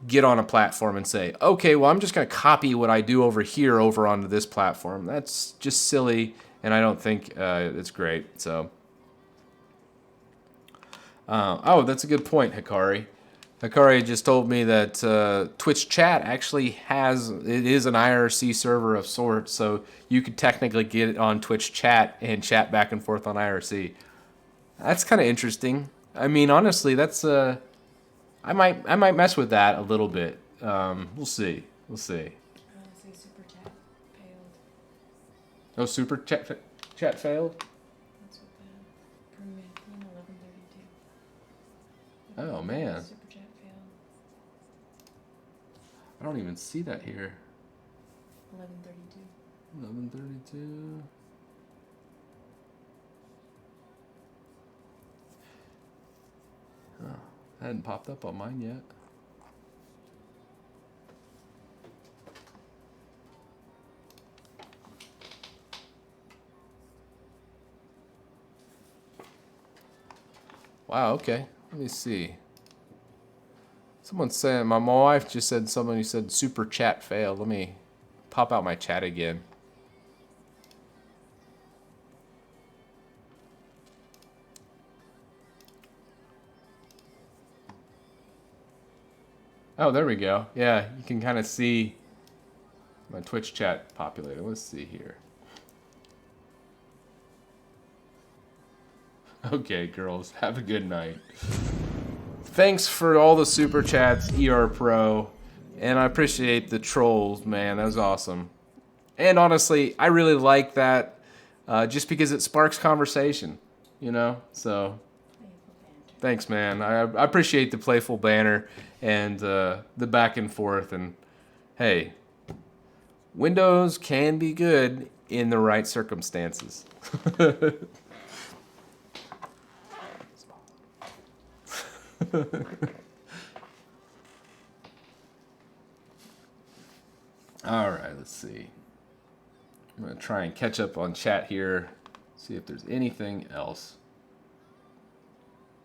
get on a platform and say, okay, well, I'm just going to copy what I do over here over onto this platform. That's just silly, and I don't think it's great. So, oh, that's a good point, Hikari. Hikari just told me that Twitch chat actually it is an IRC server of sorts, so you could technically get it on Twitch chat and chat back and forth on IRC. That's kind of interesting. I mean, honestly, that's I might mess with that a little bit. We'll see. We'll see. Say super chat failed. Oh, super chat failed? That's what the permit in 1132. Oh, man. Super chat failed. I don't even see that here. 1132. 11:32. Oh, that hadn't popped up on mine yet. Wow, okay. Let me see. Someone's saying, my wife just said somebody said super chat failed. Let me pop out my chat again. Oh, there we go. Yeah, you can kind of see my Twitch chat populated. Let's see here. Okay, girls, have a good night. Thanks for all the super chats, ER Pro, and I appreciate the trolls, man. That was awesome. And honestly, I really like that, just because it sparks conversation, you know. So, thanks, man. I appreciate the playful banner and the back and forth. And hey, Windows can be good in the right circumstances. All right, let's see. I'm going to try and catch up on chat here, see if there's anything else.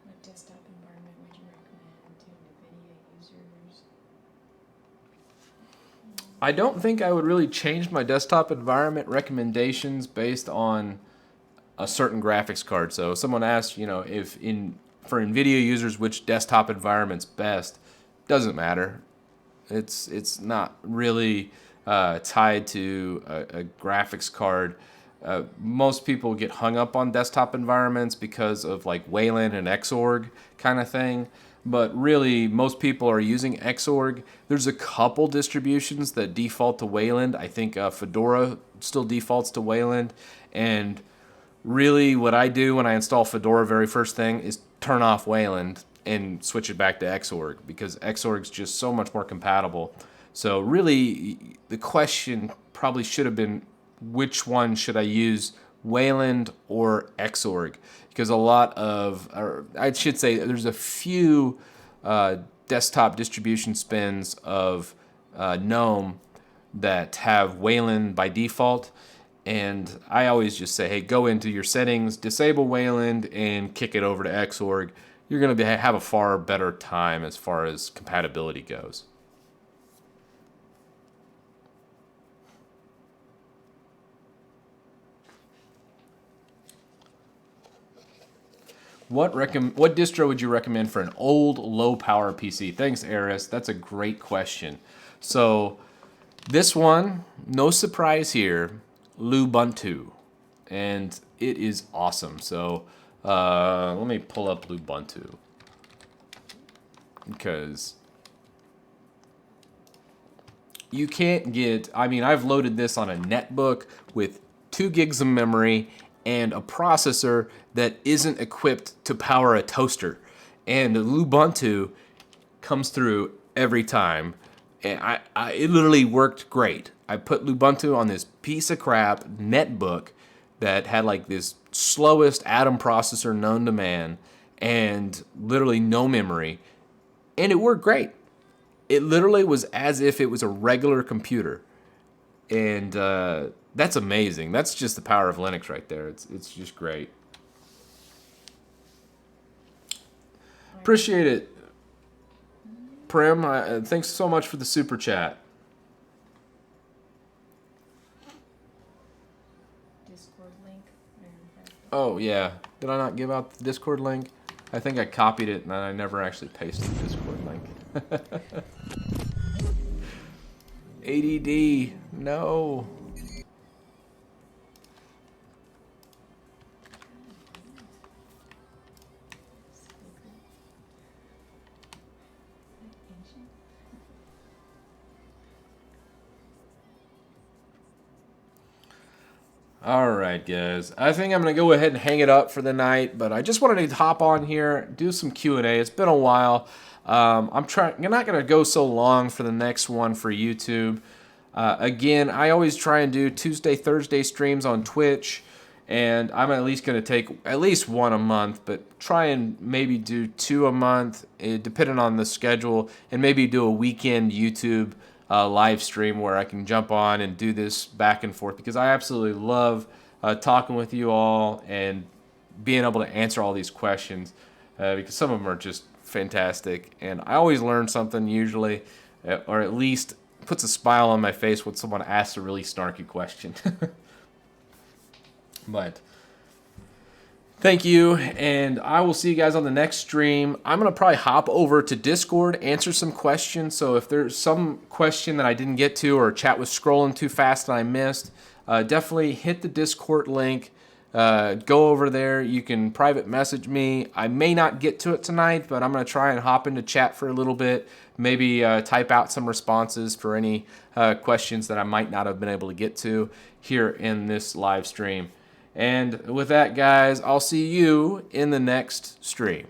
What desktop environment would you recommend to NVIDIA users? I don't think I would really change my desktop environment recommendations based on a certain graphics card. So if someone asked, you know, for NVIDIA users, which desktop environment's best, doesn't matter. It's not really tied to a graphics card. Most people get hung up on desktop environments because of like Wayland and Xorg kind of thing. But really, most people are using Xorg. There's a couple distributions that default to Wayland. I think Fedora still defaults to Wayland. And really, what I do when I install Fedora, very first thing, is turn off Wayland and switch it back to Xorg, because Xorg is just so much more compatible. So really, the question probably should have been, which one should I use, Wayland or Xorg? Because I should say, there's a few desktop distribution spins of GNOME that have Wayland by default. And I always just say, hey, go into your settings, disable Wayland, and kick it over to Xorg. You're going to have a far better time as far as compatibility goes. What distro would you recommend for an old, low-power PC? Thanks, Eris. That's a great question. So, This one, no surprise here, Lubuntu. And it is awesome. So let me pull up Lubuntu. Because you can't get, I mean, I've loaded this on a netbook with 2 gigs of memory and a processor that isn't equipped to power a toaster. And Lubuntu comes through every time. And it literally worked great. I put Lubuntu on this piece of crap netbook that had like this slowest Atom processor known to man and literally no memory. And it worked great. It literally was as if it was a regular computer. And that's amazing. That's just the power of Linux right there. It's just great. Appreciate it. Prim, thanks so much for the super chat. Discord link. Oh, yeah. Did I not give out the Discord link? I think I copied it and I never actually pasted the Discord link. ADD. No. All right, guys. I think I'm going to go ahead and hang it up for the night, but I just wanted to hop on here, do some Q&A. It's been a while. I'm not going to go so long for the next one for YouTube. Again, I always try and do Tuesday, Thursday streams on Twitch, and I'm at least going to take at least one a month, but try and maybe do 2 a month, depending on the schedule, and maybe do a weekend YouTube live stream where I can jump on and do this back and forth, because I absolutely love talking with you all and being able to answer all these questions, because some of them are just fantastic, and I always learn something usually, or at least puts a smile on my face when someone asks a really snarky question. But thank you, and I will see you guys on the next stream. I'm going to probably hop over to Discord, answer some questions. So if there's some question that I didn't get to or chat was scrolling too fast and I missed, definitely hit the Discord link. Go over there. You can private message me. I may not get to it tonight, but I'm going to try and hop into chat for a little bit. Maybe type out some responses for any questions that I might not have been able to get to here in this live stream. And with that, guys, I'll see you in the next stream.